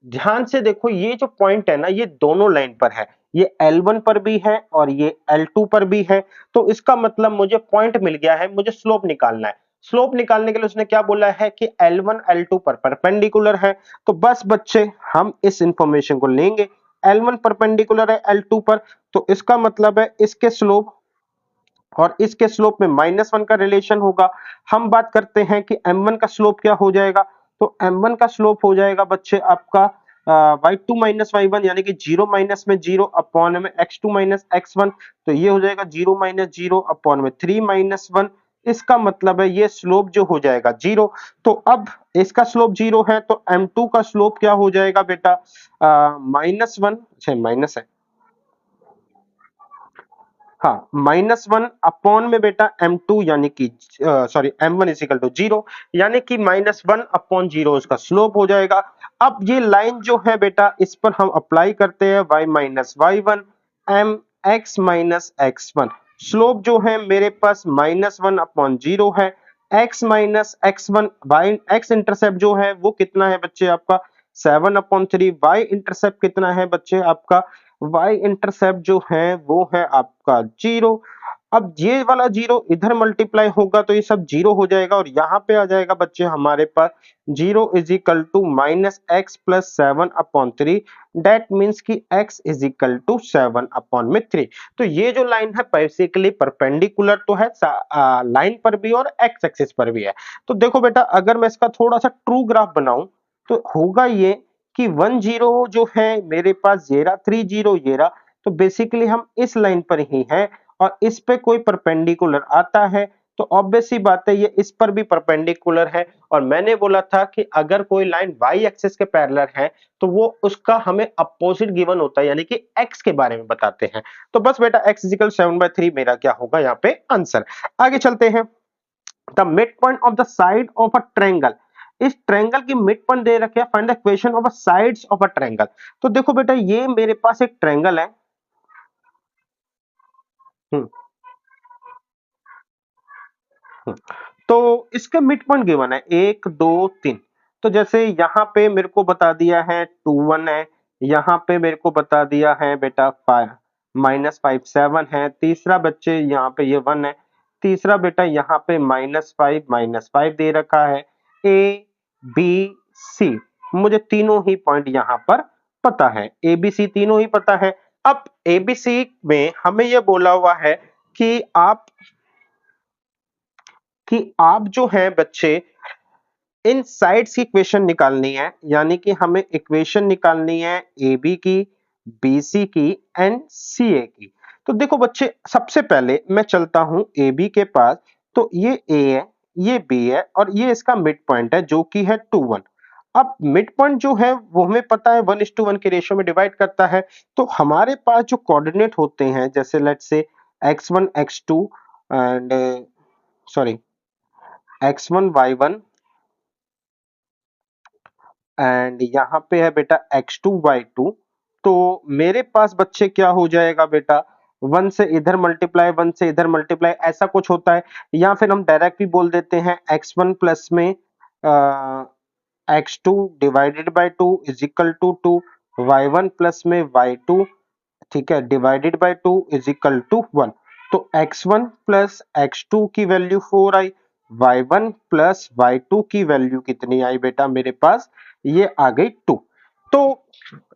ध्यान से देखो ये जो पॉइंट है ना ये दोनों लाइन पर है, ये L1 पर भी है और ये L2 पर भी है, तो इसका मतलब मुझे पॉइंट मिल गया है, मुझे स्लोप निकालना है। स्लोप निकालने के लिए उसने क्या बोला है कि L1 L2 पर परपेंडिकुलर है, तो बस बच्चे हम इस इंफॉर्मेशन को लेंगे। L1 परपेंडिकुलर है L2 पर, तो इसका मतलब है इसके स्लोप और इसके स्लोप में -1 का रिलेशन होगा। हम बात करते हैं कि m1 का स्लोप क्या हो जाएगा, तो m1 का स्लोप हो जाएगा बच्चे आपका y2 माइनस y1, यानी कि 0 माइनस में 0 अपॉन में x2 माइनस x1, तो ये हो जाएगा 0 माइनस 0 अपॉन में 3 माइनस 1। इसका मतलब है ये स्लोप जो हो जाएगा 0। तो अब इसका स्लोप 0 है तो m2 का स्लोप क्या हो जाएगा बेटा, -1, अच्छा माइनस है, हाँ -1 अपॉन में बेटा m2 यानी कि sorry m1 is equal to 0, यानी कि -1 अपॉन 0 इसका स्लोप हो जाएगा। अब ये लाइन जो है बेटा इस पर हम अप्लाई करते हैं y minus y1 m x minus x1, slope जो है मेरे पास -1 अपॉन 0 है, x minus x1, y x intercept जो है वो कितना है बच्चे आपका 7/3, y इंटरसेप्ट कितना है बच्चे आपका, y इंटरसेप्ट जो है वो है आपका 0। अब ये वाला 0 इधर मल्टीप्लाई होगा तो ये सब 0 हो जाएगा और यहाँ पे आ जाएगा बच्चे हमारे पास 0 is equal to minus X plus 7/3, that means कि x इज इक्वल टू 7/3। तो ये जो लाइन है बेसिकली परपेंडिकुलर तो है लाइन पर भी और x एक्सिस पर भी है। तो देखो बेटा अगर मैं इसका थोड़ा सा ट्रू ग्राफ बनाऊं तो होगा ये कि 10 जो है मेरे पास ये रहा, 30 ये रहा, तो बेसिकली हम इस लाइन पर ही हैं और इस पे कोई परपेंडिकुलर आता है तो ऑब्वियस सी बात है ये इस पर भी परपेंडिकुलर है। और मैंने बोला था कि अगर कोई लाइन y एक्सिस के पैरेलल है तो वो उसका हमें अपोजिट गिवन होता है, यानी कि x के बारे में बताते हैं। तो बस बेटा x इक्वल 7/3 मेरा क्या होगा यहाँ पे आंसर। आगे चलते हैं। The mid point of the side of a triangle, इस ट्रायंगल की मिड पॉइंट दे रखे हैं, find the equation of a sides of a triangle. तो देखो बेटा ये मेरे पास एक ट्रायंगल है। हम्म, हम्म, तो इसका मिड पॉइंट गिवन है 1 2 3। तो जैसे यहाँ पे मेरे को बता दिया है 2 1 है, यहाँ पे मेरे को बता दिया है बेटा 5 -5 7 है, तीसरा बच्चे यहाँ पे ये 1 है, तीसरा बेटा यहाँ पे -5 दे रखा है। ए बी सी मुझे तीनों ही पॉइंट यहाँ पर पता है, ए बी सी तीनों ही पता है। अब ए बी सी में हमें यह बोला हुआ है कि आप जो है बच्चे इन साइड्स की इक्वेशन निकालनी है, यानी कि हमें इक्वेशन निकालनी है ए बी की, बी सी की एंड सी ए की। तो देखो बच्चे सबसे पहले मैं चलता हूं ए बी के पास, तो ये ए है, ये बी है और ये इसका मिड पॉइंट है जो कि है 2 1। अब मिड पॉइंट जो है वो हमें पता है 1:1 के रेशियो में डिवाइड करता है। तो हमारे पास जो कोऑर्डिनेट होते हैं जैसे let's say x1 x2 and sorry x1 y1 and यहाँ पे है बेटा x2 y2। तो मेरे पास बच्चे क्या हो जाएगा बेटा, 1 से इधर मल्टीप्लाई 1 से इधर मल्टीप्लाई ऐसा कुछ होता है, या फिर हम डायरेक्ट भी बोल देते हैं x1 प्लस में x2 divided by 2 is equal to 2, y1 plus में y2, ठीक है, divided by 2 is equal to 1। तो x1 प्लस x2 की वैल्यू 4 आई, y1 प्लस y2 की वैल्यू कितनी आई बेटा मेरे पास, ये आ गई 2। तो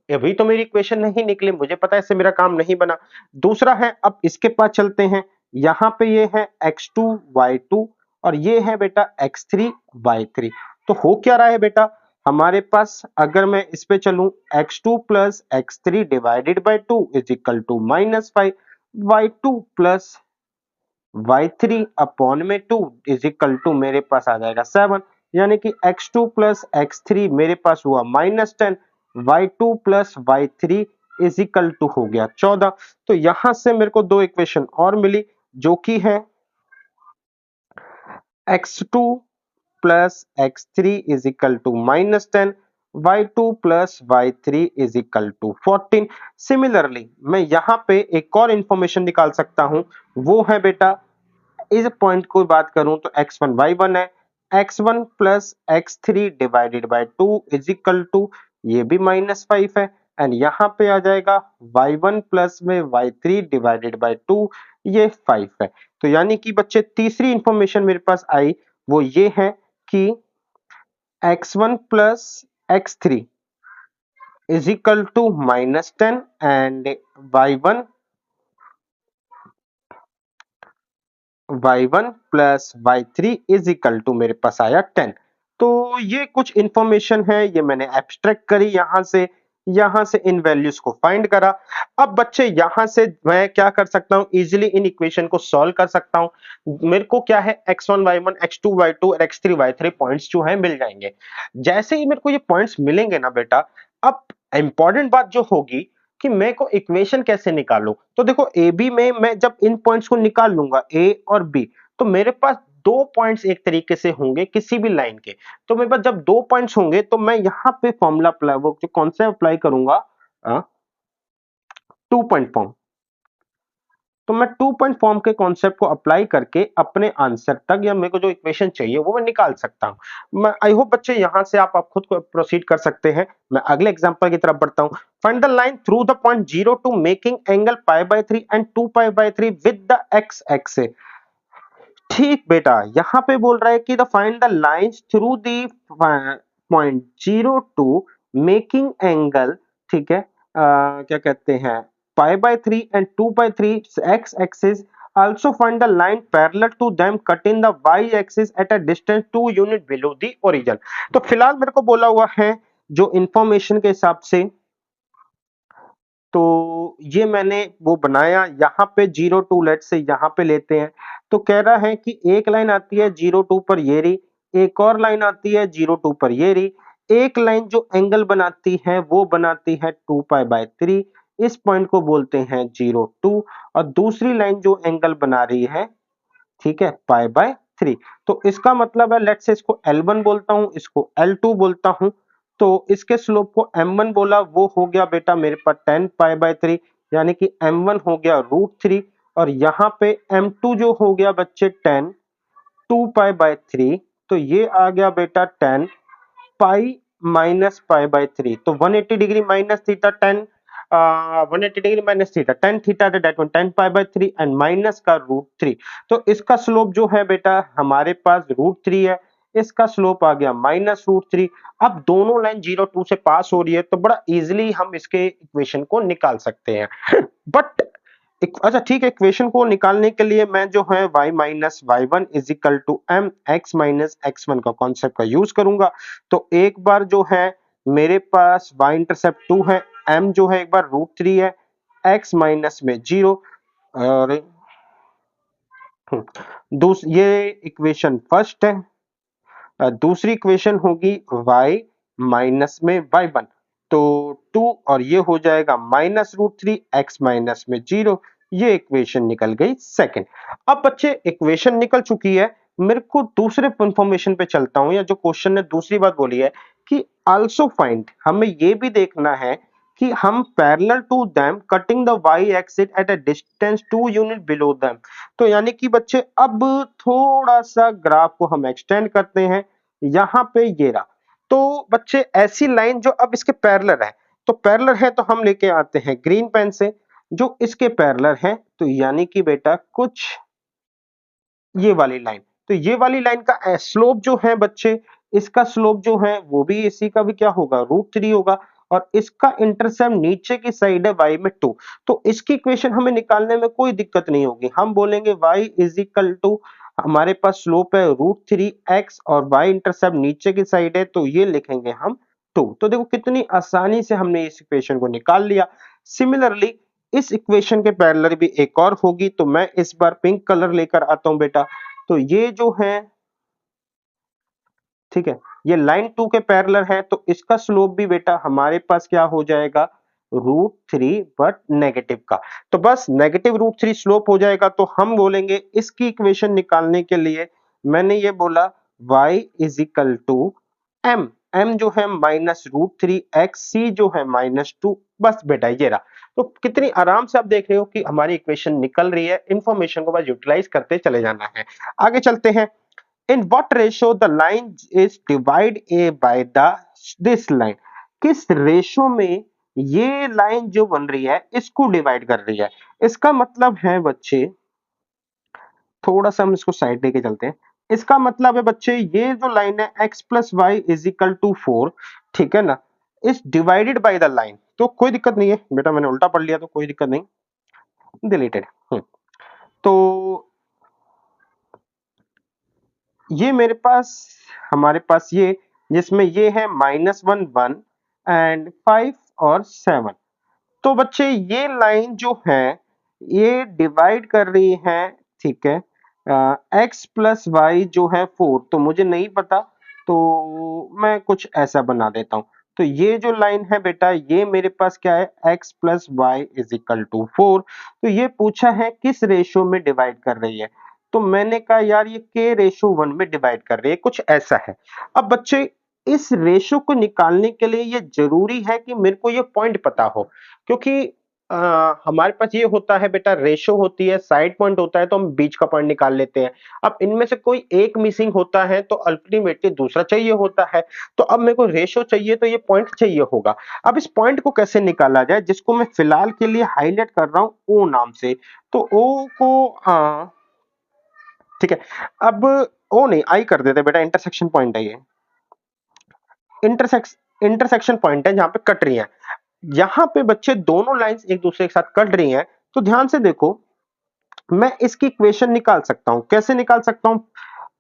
अभी तो मेरी इक्वेशन नहीं निकली, मुझे पता है इससे मेरा काम नहीं बना। दूसरा है, अब इसके पास चलते हैं, यहाँ पे ये है x2 y2 और ये है बेटा x3 y3। तो हो क्या रहा है बेटा, हमारे पास अगर मैं इस पे चलूं x2 plus x3 divided by 2 is equal to -5, y2 plus y3 upon में 2 इज इक्वल टू मेरे पास आ जाएगा 7, यानी कि x2 प्लस x3 मेरे पास हुआ -10, y2 plus y3 is equal to हो गया 14। तो यहां से मेरे को दो इक्वेशन और मिली जो कि है x2 plus x3 is equal to -10, y2 plus y3 is equal to 14। Similarly मैं यहां पे एक और इंफॉर्मेशन निकाल सकता हूं, वो है बेटा इस पॉइंट को बात करूं तो x1 y1 है, x1 plus x3 divided by 2 is equal to ये भी -5 है, एंड यहां पे आ जाएगा y1 प्लस में y3 डिवाइडेड बाय 2 ये 5 है। तो यानी कि बच्चे तीसरी इंफॉर्मेशन मेरे पास आई वो ये है कि x1 plus x3 is equal to -10 and y1 plus y3 is equal to मेरे पास आया 10। तो ये कुछ इंफॉर्मेशन है, ये मैंने एब्स्ट्रैक्ट करी यहां से इन वैल्यूज को फाइंड करा। अब बच्चे यहां से मैं क्या कर सकता हूं, इजीली इन इक्वेशन को सॉल्व कर सकता हूं। मेरे को क्या है x1 y1 x2 y2 और x3 y3 पॉइंट्स जो है मिल जाएंगे। जैसे ही मेरे को ये पॉइंट्स मिलेंगे ना बेटा, अब इंपॉर्टेंट बात जो होगी कि मैं को इक्वेशन कैसे निकालूं। तो देखो ए बी में मैं जब इन पॉइंट्स को निकाल लूंगा ए और बी, तो मेरे पास दो पॉइंट्स एक तरीके से होंगे किसी भी लाइन के। तो मेरे पास जब दो पॉइंट्स होंगे तो मैं यहां पे फॉर्मूला अप्लाई, वो जो कॉन्सेप्ट अप्लाई करूंगा, टू पॉइंट फॉर्म। तो मैं टू पॉइंट फॉर्म के कॉन्सेप्ट को अप्लाई करके अपने आंसर तक या मेरे को जो इक्वेशन चाहिए वो मैं निकाल सकता हूं। मैं आई होप बच्चे यहां से आप खुद को प्रोसीड कर सकते हैं। मैं अगले एग्जांपल की तरफ बढ़ता हूं। Find the line through the point 0 2 making angle π/3 and 2π/3 with the x axis. ठीक बेटा, यहां पे बोल रहा है कि the find the lines through the point 0 2 making angle, ठीक है, क्या कहते हैं, π/3 and 2/3 x axis, also find the line parallel to them cut in the y axis at a distance 2 unit below the origin। तो फिलहाल मेरे को बोला हुआ है जो इंफॉर्मेशन के हिसाब से, तो ये मैंने वो बनाया यहाँ पे 0 2 लेट से यहाँ पे लेते हैं। तो कह रहा है कि एक लाइन आती है 0 2 पर ये रही, एक और लाइन आती है 0 2 पर ये रही। एक लाइन जो एंगल बनाती है वो बनाती है 2π/3, इस पॉइंट को बोलते हैं 0 2, और दूसरी लाइन जो एंगल बना रही है, ठीक है, π/3। तो इसका मतलब है लेट्स से इसको L1 बोलता हूं, इसको L2 बोलता हूं। तो इसके स्लोप को m1 बोला, वो हो गया बेटा मेरे पास 10π/3, यानी कि m1 हो गया √3, और यहाँ पे m2 जो हो गया बच्चे 10 2π/3, तो ये आ गया बेटा 10 पाई माइनस π/3। तो 180 degree minus theta 10, 180 degree minus theta 10 theta, that one 10π/3 and minus का √3। तो इसका स्लोप जो है बेटा हमारे पास √3 है, इसका स्लोप आ गया -√3। अब दोनों लाइन 0 2 से पास हो रही है तो बड़ा इजीली हम इसके इक्वेशन को निकाल सकते हैं। बट अच्छा ठीक है, इक्वेशन को निकालने के लिए मैं जो है y minus y1 is equal to m x minus x1 का कॉन्सेप्ट का यूज करूंगा। तो एक बार जो है मेरे पास y इंटरसेप्ट 2 है, m जो है एक बार √3 है, x माइनस में 0, और ये इक्वेशन फर्स्ट है। दूसरी इक्वेशन होगी y माइनस में y1, तो 2, और ये हो जाएगा -√3 x माइनस में 0। ये इक्वेशन निकल गई सेकंड। अब बच्चे इक्वेशन निकल चुकी है, मेरे को दूसरे इंफॉर्मेशन पे चलता हूं, या जो क्वेश्चन ने दूसरी बात बोली है कि आल्सो फाइंड, हमें ये भी देखना है कि हम parallel to them cutting the y axis at a distance 2 unit below them. तो यानी कि बच्चे अब थोड़ा सा ग्राफ को हम एक्सटेंड करते हैं, यहां पे ये रहा। तो बच्चे ऐसी लाइन जो अब इसके पैरेलल है, तो पैरेलल है तो हम लेके आते हैं ग्रीन पेन से, जो इसके पैरेलल है, तो यानी कि बेटा कुछ ये वाली लाइन, तो ये वाली लाइन का स्लोप जो है बच्चे, इसका स्लोप जो है वो भी इसी का भी क्या होगा, √3 होगा, और इसका इंटरसेप्ट नीचे की साइड है y में 2। तो इसकी इक्वेशन हमें निकालने में कोई दिक्कत नहीं होगी, हम बोलेंगे y इज इक्वल टू, हमारे पास स्लोप है √3x और y इंटरसेप्ट नीचे की साइड है, तो ये लिखेंगे हम 2। तो देखो कितनी आसानी से हमने इस इक्वेशन को निकाल लिया। सिमिलरली इस इक्वेशन के पैरेलल भी एक और होगी, तो मैं इस बार पिंक कलर लेकर आता हूं बेटा। तो ये जो है, ठीक है, ये लाइन 2 के पैरेलल है, तो इसका स्लोप भी बेटा हमारे पास क्या हो जाएगा, √3 बट नेगेटिव का। तो बस नेगेटिव √3 स्लोप हो जाएगा, तो हम बोलेंगे इसकी इक्वेशन निकालने के लिए मैंने ये बोला y is equal to m, m जो है -√3x, c जो है -2। बस बेटा ये रहा। तो कितनी आराम से आप देख रहे हो कि हमारी इक्वेशन निकल रही है, इंफॉर्मेशन को बस यूटिलाइज करते चले जाना है। आगे चलते हैं। In what ratio the line is divide A by the this line, किस रेशो में ये लाइन जो बन रही है इसको डिवाइड कर रही है। इसका मतलब है बच्चे, थोड़ा सा हम इसको साइड लेके चलते हैं। इसका मतलब है बच्चे, ये जो लाइन है x plus Y is equal to 4, ठीक है ना, is divided by the line. तो कोई दिक्कत नहीं है बेटा, मैंने उल्टा पढ़ लिया तो कोई दिक्कत नहीं, डिलीटेड। तो ये मेरे पास, हमारे पास ये, जिसमें ये है -1 1 एंड 5 और 7। तो बच्चे ये लाइन जो है ये डिवाइड कर रही है, ठीक है, x प्लस वाई जो है 4, तो मुझे नहीं पता, तो मैं कुछ ऐसा बना देता हूं। तो ये जो लाइन है बेटा, ये मेरे पास क्या है, x plus Y is equal to 4। तो ये पूछा है किस रेशो में डिवाइड कर रही है, तो मैंने कहा यार ये k रेशो 1 में डिवाइड कर रही है, कुछ ऐसा है। अब बच्चे इस रेशो को निकालने के लिए ये जरूरी है कि मेरे को ये पॉइंट पता हो, क्योंकि हमारे पास ये होता है बेटा, रेशो होती है, साइड पॉइंट होता है, तो हम बीच का पॉइंट निकाल लेते हैं। अब इनमें से कोई एक मिसिंग होता है तो अल्टीमेटली दूसरा चाहिए होता है। तो अब मेरे को रेशो चाहिए तो ये पॉइंट चाहिए होगा। अब इस पॉइंट को कैसे निकाला जाए, जिसको मैं फिलहाल के लिए हाईलाइट कर रहा हूं ओ नाम से। तो ओ को ठीक है, अब ओ नहीं आई कर देते बेटा, इंटरसेक्शन पॉइंट है ये, इंटरसेक्शन पॉइंट है जहां पे कट रही है। यहां पे बच्चे दोनों लाइंस एक दूसरे के साथ कट रही हैं, तो ध्यान से देखो, मैं इसकी इक्वेशन निकाल सकता हूं। कैसे निकाल सकता हूं?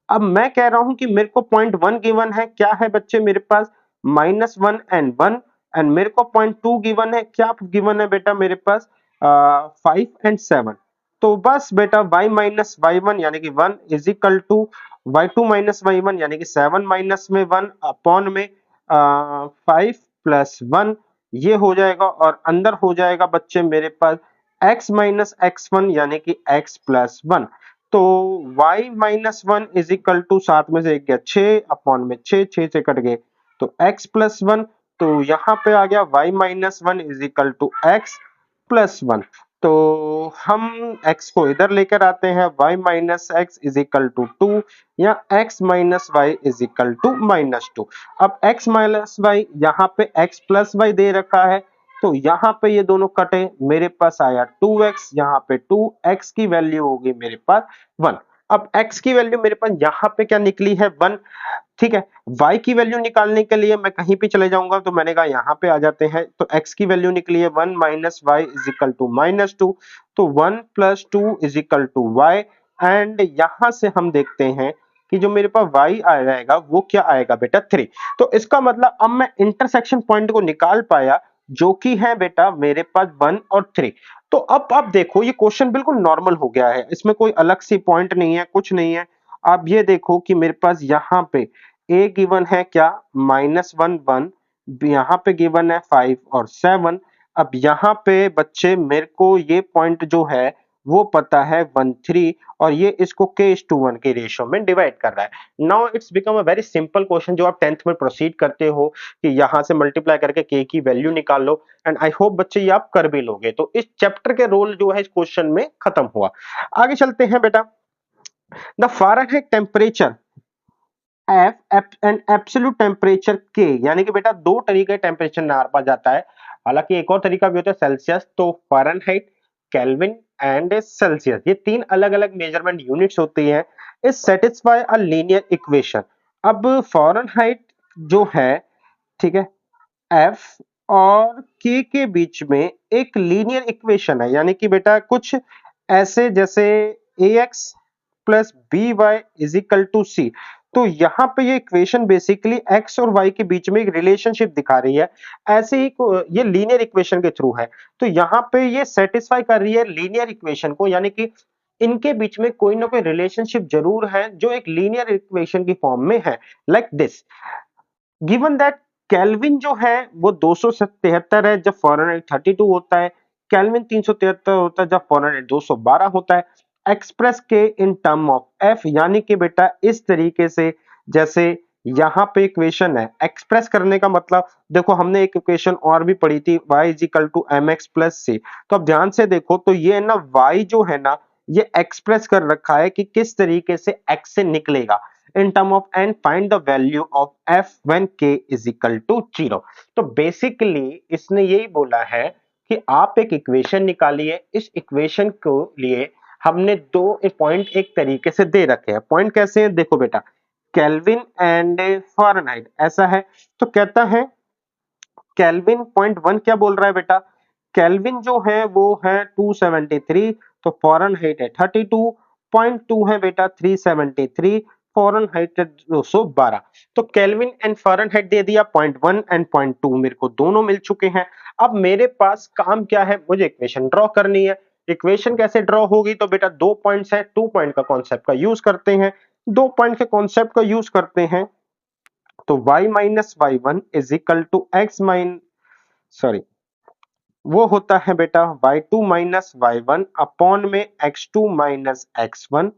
अब मैं कह रहा हूं कि मेरे को पॉइंट 1 गिवन है, क्या है बच्चे मेरे पास, -1 एंड 1, एंड मेरे को पॉइंट 2 गिवन है, क्या गिवन है बेटा मेरे पास, 5 एंड 7। तो बस बेटा y माइनस वाई वन यानी कि 1 is equal to y2 minus y one यानी कि 7 माइनस में 1 अपॉन में 5 प्लस 1, ये हो जाएगा, और अंदर हो जाएगा बच्चे मेरे पास x माइनस x1 यानी कि x प्लस 1। तो y minus 1 is equal to, सात में से एक गया 6 अपॉन में 6, 6 से कट गए तो x प्लस 1। तो यहां पे आ गया y minus 1 is equal to x plus 1। तो हम x को इधर लेकर आते हैं, y minus x is equal to 2 या x minus Y is equal to -2। अब x माइनस वाई यहाँ पे x प्लस वाई दे रखा है, तो यहाँ पे ये दोनों कटे, मेरे पास आया 2x, यहाँ पे 2, x की वैल्यू होगी मेरे पास 1। अब x की वैल्यू मेरे पास यहाँ पे क्या निकली है, 1, ठीक है। y की वैल्यू निकालने के लिए मैं कहीं भी चले जाऊंगा, तो मैंने कहा यहाँ पे आ जाते हैं, तो x की वैल्यू निकली है 1 minus Y is equal to -2। तो 1 plus 2 is equal to y, and यहां से हम देखते हैं कि जो मेरे पास y आ जाएगा वो क्या आएगा बेटा, 3। तो इसका मतलब अब मैं इंटरसेक्शन पॉइंट को निकाल पाया, जो कि है बेटा मेरे पास 1 और 3। तो अब आप देखो ये क्वेश्चन बिल्कुल नॉर्मल हो गया है, इसमें कोई अलग सी पॉइंट नहीं है, कुछ नहीं है। आप ये देखो कि मेरे पास यहाँ पे a गिवन है क्या, -1 1, यहाँ पे गिवन है 5 और 7। अब यहाँ पे बच्चे मेरे को ये पॉइंट जो है वो पता है 1 3, और ये इसको k:1 के रेशियो में डिवाइड कर रहा है। Now it's become a very simple question, जो आप 10th में प्रोसीड करते हो कि यहाँ से मल्टीप्लाई करके k की वैल्यू निकाल लो, एंड आई होप बच्चे ये आप कर भी लोगे। तो इस चैप्टर के रोल जो है इस क्वेश्चन में खत्म हुआ। आगे चलते हैं बेटा। The Fahrenheit temperature F and absolute temperature के, यानी कि बेटा दो तरीके टेम्परेचर हमारे पास जाता है, हालांकि एक और तरीका भी होता है सेल्सियस। तो फ़ारेनहाइट, केल्विन एंड सेल्सियस, ये तीन अलग अलग मेजरमेंट यूनिट्स होती हैं। Is satisfy a linear equation. अब फ़ारेनहाइट जो है, ठीक है, एफ और के बीच में एक लीनियर इक्वेशन है, यानी कि बेटा कुछ ऐसे जैसे A X plus B Y is equal to C. तो यहाँ पे ये इक्वेशन बेसिकली x और y के बीच में एक रिलेशनशिप दिखा रही है, ऐसे ही ये लीनियर इक्वेशन के थ्रू है। तो यहाँ पे ये सेटिस्फाई कर रही है लीनियर इक्वेशन को, यानी कि इनके बीच में कोई ना कोई रिलेशनशिप जरूर है जो एक लीनियर इक्वेशन की फॉर्म में है, like this. Given that kelvin जो है वो 273 है जब फ़ारेनहाइट 32 होता है, केल्विन 373 होता है जब फ़ारेनहाइट 212 होता है। एक्सप्रेस के इन टर्म ऑफ एफ, यानी कि बेटा इस तरीके से, जैसे यहाँ पे इक्वेशन है, एक्सप्रेस करने का मतलब देखो हमने एक इक्वेशन और भी पढ़ी थी y is equal to M X plus C. तो अब ध्यान से देखो तो ये ना y जो है ना ये एक्सप्रेस कर रखा है कि किस तरीके से x से निकलेगा in term of and find the value of f when k is equal to 0। तो बेसिकली इसने यही बोला है कि आप एक इक्वेशन निकालिए, इस इक्वेशन को लिए हमने दो पॉइंट एक तरीके से दे रखे हैं। पॉइंट कैसे हैं देखो बेटा, केल्विन एंड फ़ारेनहाइट ऐसा है। तो कहता है केल्विन पॉइंट वन क्या बोल रहा है बेटा, केल्विन जो है वो है 273, तो फ़ारेनहाइट है 32.2 है बेटा 373, फ़ारेनहाइट है 212। तो केल्विन एंड फ़ारेनहाइट दे दिया, point one and point two मेरे को दोनों मिल चुके हैं। अब मेरे पास काम क्या है, मुझे इक्वेशन ड्रॉ करनी है। इक्वेशन कैसे ड्रॉ होगी, तो बेटा दो पॉइंट्स है, टू पॉइंट का कॉन्सेप्ट का यूज करते हैं। दो पॉइंट के कॉन्सेप्ट का यूज करते हैं तो y minus y one is equal to x mine sorry वो होता है बेटा y2 minus y one upon में x2 minus x one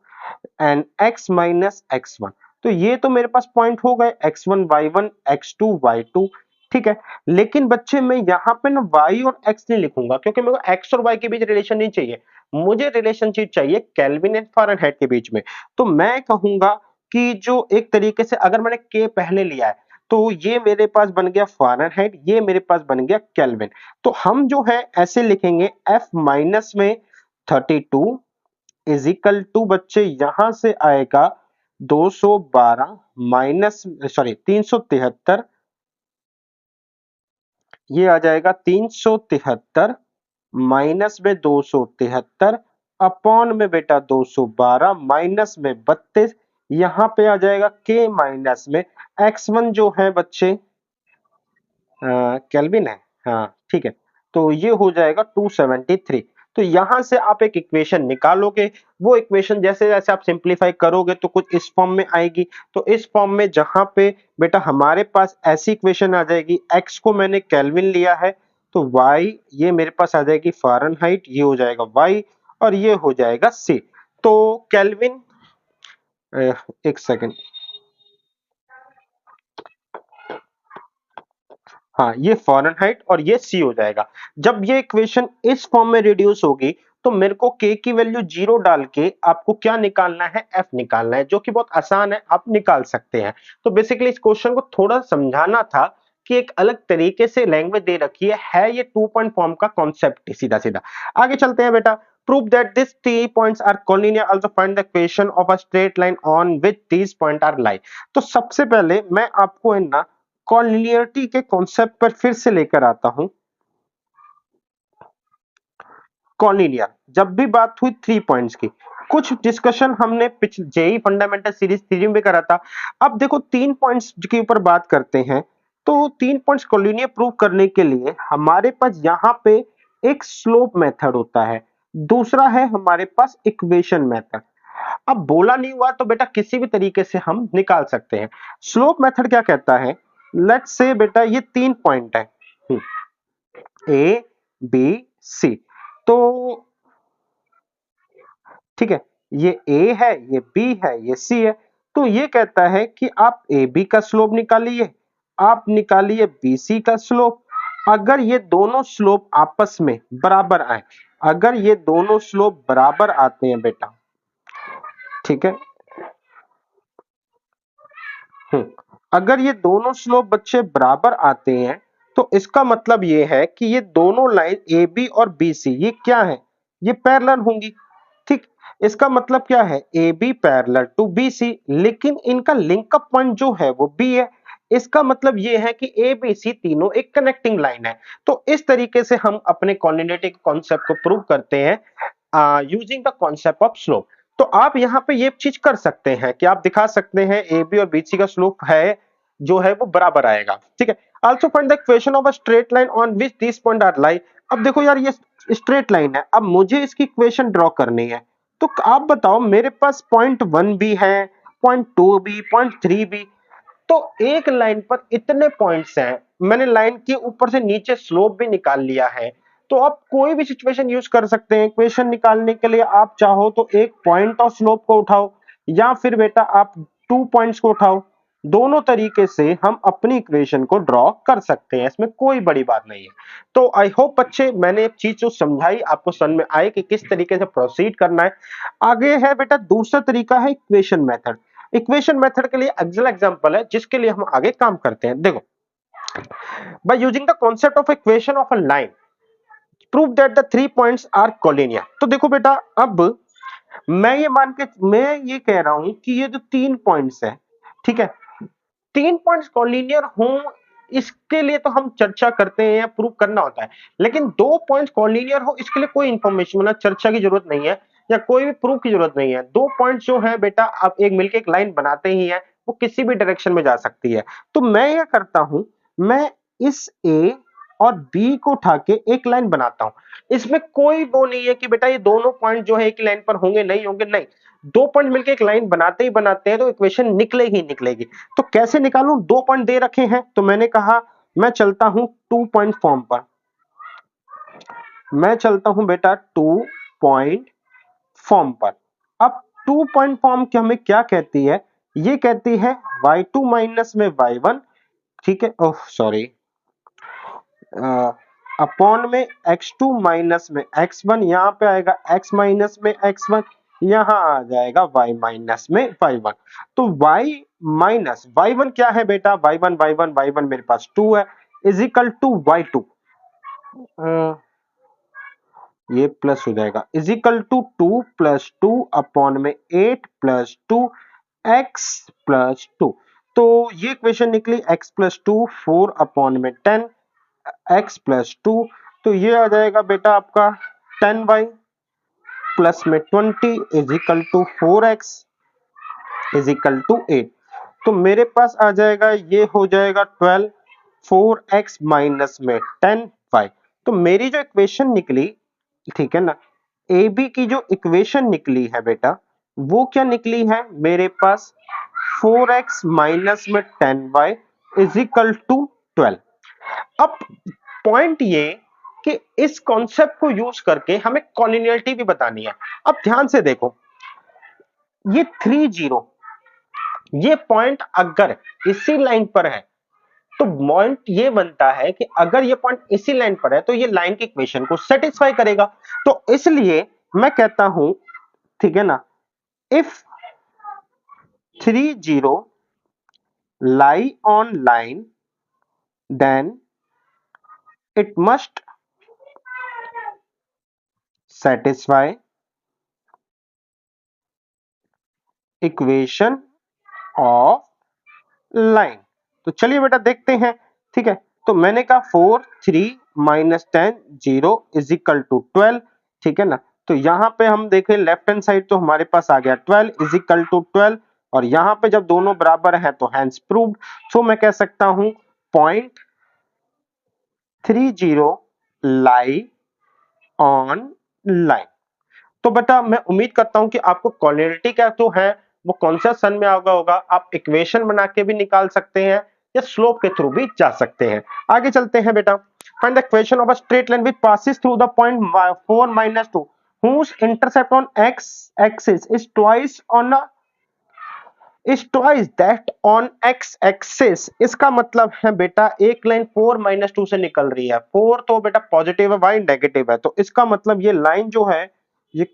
and x minus x one. तो ये तो मेरे पास पॉइंट हो गए x1 y1 x2 y2, ठीक है। लेकिन बच्चे मैं यहाँ पे ना y और x नहीं लिखूंगा क्योंकि मेरे को x और y के बीच रिलेशन नहीं चाहिए, मुझे रिलेशनशिप चाहिए केल्विन एंड फ़ारेनहाइट के बीच में। तो मैं कहूंगा कि जो एक तरीके से अगर मैंने k पहले लिया है तो ये मेरे पास बन गया फ़ारेनहाइट, ये मेरे पास बन गया केल्विन। तो हम जो है ऐसे लिखेंगे f माइनस में 32 इज इक्वल टू बच्चे यहां से आएगा 212 माइनस 373, ये आ जाएगा 373 माइनस में 273 अपॉन में बेटा 212 माइनस में 32, यहां पे आ जाएगा के माइनस में x1 जो है बच्चे केल्विन है, हाँ ठीक है। तो ये हो जाएगा 273। तो यहां से आप एक इक्वेशन निकालोगे, वो इक्वेशन जैसे जैसे आप सिंप्लीफाई करोगे तो कुछ इस फॉर्म में आएगी। तो इस फॉर्म में जहां पे बेटा हमारे पास ऐसी इक्वेशन आ जाएगी, x को मैंने केल्विन लिया है तो y ये मेरे पास आ जाएगी फ़ारेनहाइट, ये हो जाएगा y और ये हो जाएगा c। तो केल्विन एक सेकेंड, हाँ ये फ़ारेनहाइट और ये सी हो जाएगा। जब ये इक्वेशन इस फॉर्म में रिड्यूस होगी तो मेरे को k की वैल्यू 0 डाल के आपको क्या निकालना है, f निकालना है, जो कि बहुत आसान है, आप निकाल सकते हैं। तो बेसिकली इस क्वेश्चन को थोड़ा समझाना था कि एक अलग तरीके से लैंग्वेज दे रखी है ये टू पॉइंट फॉर्म का कॉन्सेप्ट सीधा सीधा। आगे चलते हैं बेटा, prove that these three points are collinear, also find the equation of a straight line on which these points are lie। तो सबसे पहले मैं आपको है ना कॉलिनियरिटी के कॉन्सेप्ट पर फिर से लेकर आता हूं। कॉलिनियर जब भी बात हुई थ्री पॉइंट्स की, कुछ डिस्कशन हमने पिछले जेई फंडामेंटल सीरीज थ्री में करा था। अब देखो तीन पॉइंट्स के ऊपर बात करते हैं। तो तीन पॉइंट्स कॉलिनियर प्रूव करने के लिए हमारे पास यहाँ पे एक स्लोप मेथड होता है, दूसरा है हमारे पास इक्वेशन मेथड। अब बोला नहीं हुआ तो बेटा किसी भी तरीके से हम निकाल सकते हैं। स्लोप मेथड क्या कहता है, लेट्स से बेटा ये तीन पॉइंट है ए बी सी, तो ठीक है ये ए है ये बी है ये सी है। तो ये कहता है कि आप ए बी का स्लोप निकालिए, आप निकालिए बी सी का स्लोप। अगर ये दोनों स्लोप आपस में बराबर आए, अगर ये दोनों स्लोप बराबर आते हैं बेटा, ठीक है, अगर ये दोनों स्लोप बच्चे बराबर आते हैं तो इसका मतलब ये है कि ये दोनों लाइन ए बी और बी सी ये क्या है, ये पैरेलल होंगी। ठीक, इसका मतलब क्या है, A B parallel to B C, लेकिन इनका लिंकअप पॉइंट जो है वो बी है। इसका मतलब ये है कि ए बी सी तीनों एक कनेक्टिंग लाइन है। तो इस तरीके से हम अपने कोऑर्डिनेटिक कॉन्सेप्ट को प्रूव करते हैं using the concept of slope. तो आप यहाँ पे ये चीज कर सकते हैं कि आप दिखा सकते हैं ए बी और बी सी का स्लोप है जो है वो बराबर आएगा। ठीक है, also find the equation of a straight line on which this point are lie. अब देखो यार ये स्ट्रेट लाइन है, अब मुझे इसकी इक्वेशन ड्रॉ करनी है। तो आप बताओ मेरे पास पॉइंट वन भी है, पॉइंट टू भी, पॉइंट थ्री भी, तो एक लाइन पर इतने पॉइंट्स हैं, मैंने लाइन के ऊपर से नीचे स्लोप भी निकाल लिया है, तो आप कोई भी सिचुएशन यूज कर सकते हैं इक्वेशन निकालने के लिए। आप चाहो तो एक पॉइंट और स्लोप को उठाओ या फिर बेटा आप 2 पॉइंट्स को उठाओ, दोनों तरीके से हम अपनी इक्वेशन को ड्रॉ कर सकते हैं, इसमें कोई बड़ी बात नहीं है। तो आई होप बच्चे मैंने एक चीज जो समझाई आपको समझ में आए कि किस तरीके से प्रोसीड करना है। आगे है बेटा दूसरा तरीका है इक्वेशन मेथड। इक्वेशन मेथड के लिए एक्चुअल एग्जांपल है जिसके लिए हम आगे काम करते हैं। देखो, by using the concept of equation of a line prove that the 3 points are collinear। तो देखो बेटा, अब मैं ये कह रहा हूं कि ये जो 3 पॉइंट्स है, ठीक है, 3 पॉइंट्स कॉलिनियर हो, इसके लिए तो हम चर्चा करते हैं या प्रूव करना होता है। लेकिन 2 पॉइंट्स कॉलिनियर हो इसके लिए कोई इंफॉर्मेशन मतलब चर्चा की जरूरत नहीं है या कोई भी प्रूफ की जरूरत नहीं है। 2 पॉइंट्स जो है बेटा आप एक मिलके एक लाइन बनाते ही है, वो किसी भी डायरेक्शन में जा सकती है। तो मैं यह करता हूं, मैं इस ए और बी को उठा के एक लाइन बनाता हूं। इसमें कोई वो नहीं है कि बेटा ये दोनों पॉइंट जो है एक लाइन पर होंगे नहीं होंगे, नहीं, 2 पॉइंट मिलके एक लाइन बनाते ही बनाते हैं तो इक्वेशन निकलेगी निकलेगी। तो कैसे निकालूं, 2 पॉइंट दे रखे हैं तो मैंने कहा मैं चलता हूं 2 पॉइंट फॉर्म पर। मैं चलता हूं बेटा 2 पॉइंट फॉर्म पर। अब 2 पॉइंट फॉर्म की हमें क्या कहती है, ये कहती है y2 माइनस में y1, ठीक है, ओह सॉरी, अपॉन में x2 माइनस में x1, यहां पे आएगा x माइनस में x1, यहां आ जाएगा y माइनस में y1। तो y माइनस y1 क्या है बेटा, y1 मेरे पास 2 है, इज इक्वल टू y2, ये प्लस हो जाएगा, is equal to 2 plus 2 upon में 8 प्लस 2 x प्लस 2। तो ये इक्वेशन निकली x प्लस 2 4 अपॉन में 10 x प्लस 2। तो ये आ जाएगा बेटा आपका 10y प्लस में 20 is equal to 4x is equal to 8। तो मेरे पास आ जाएगा, ये हो जाएगा 12, 4x माइनस में 10y। तो मेरी जो इक्वेशन निकली, ठीक है ना, ए बी की जो इक्वेशन निकली है बेटा, वो क्या निकली है मेरे पास, 4x माइनस में 10y इज इक्वल टू 12। अब पॉइंट ये कि इस कॉन्सेप्ट को यूज करके हमें कॉलिनियरिटी भी बतानी है। अब ध्यान से देखो, ये 30, ये पॉइंट अगर इसी लाइन पर है तो पॉइंट ये बनता है कि अगर ये पॉइंट इसी लाइन पर है तो ये लाइन की इक्वेशन को सेटिस्फाई करेगा। तो इसलिए मैं कहता हूं, ठीक है ना, if 30 lie on line then it must satisfy equation of line। तो चलिए बेटा देखते हैं, ठीक है। तो मैंने कहा 4 3 माइनस 10 0 इज इक्वल टू 12, ठीक है ना। तो यहां पे हम देखें लेफ्ट हैंड साइड तो हमारे पास आ गया 12 इज इक्वल टू 12, और यहां पे जब दोनों बराबर हैं तो हैंस प्रूव्ड। सो मैं कह सकता हूं पॉइंट 30 लाई ऑन लाइन। तो बेटा मैं उम्मीद करता हूं कि आपको कॉलिनियरिटी क्या तो है वो कॉन्सेप्ट समझ में आ गया होगा। आप इक्वेशन बना के भी निकाल सकते हैं या स्लोप के थ्रू भी जा सकते हैं। आगे चलते हैं बेटा, find the equation of a straight line which passes through the point 4 minus 2 whose intercept on x axis is twice that on x axis। इसका मतलब है बेटा एक लाइन 4 minus 2 से निकल रही है, 4 तो बेटा पॉजिटिव है, y नेगेटिव है, तो इसका मतलब ये लाइन जो है ये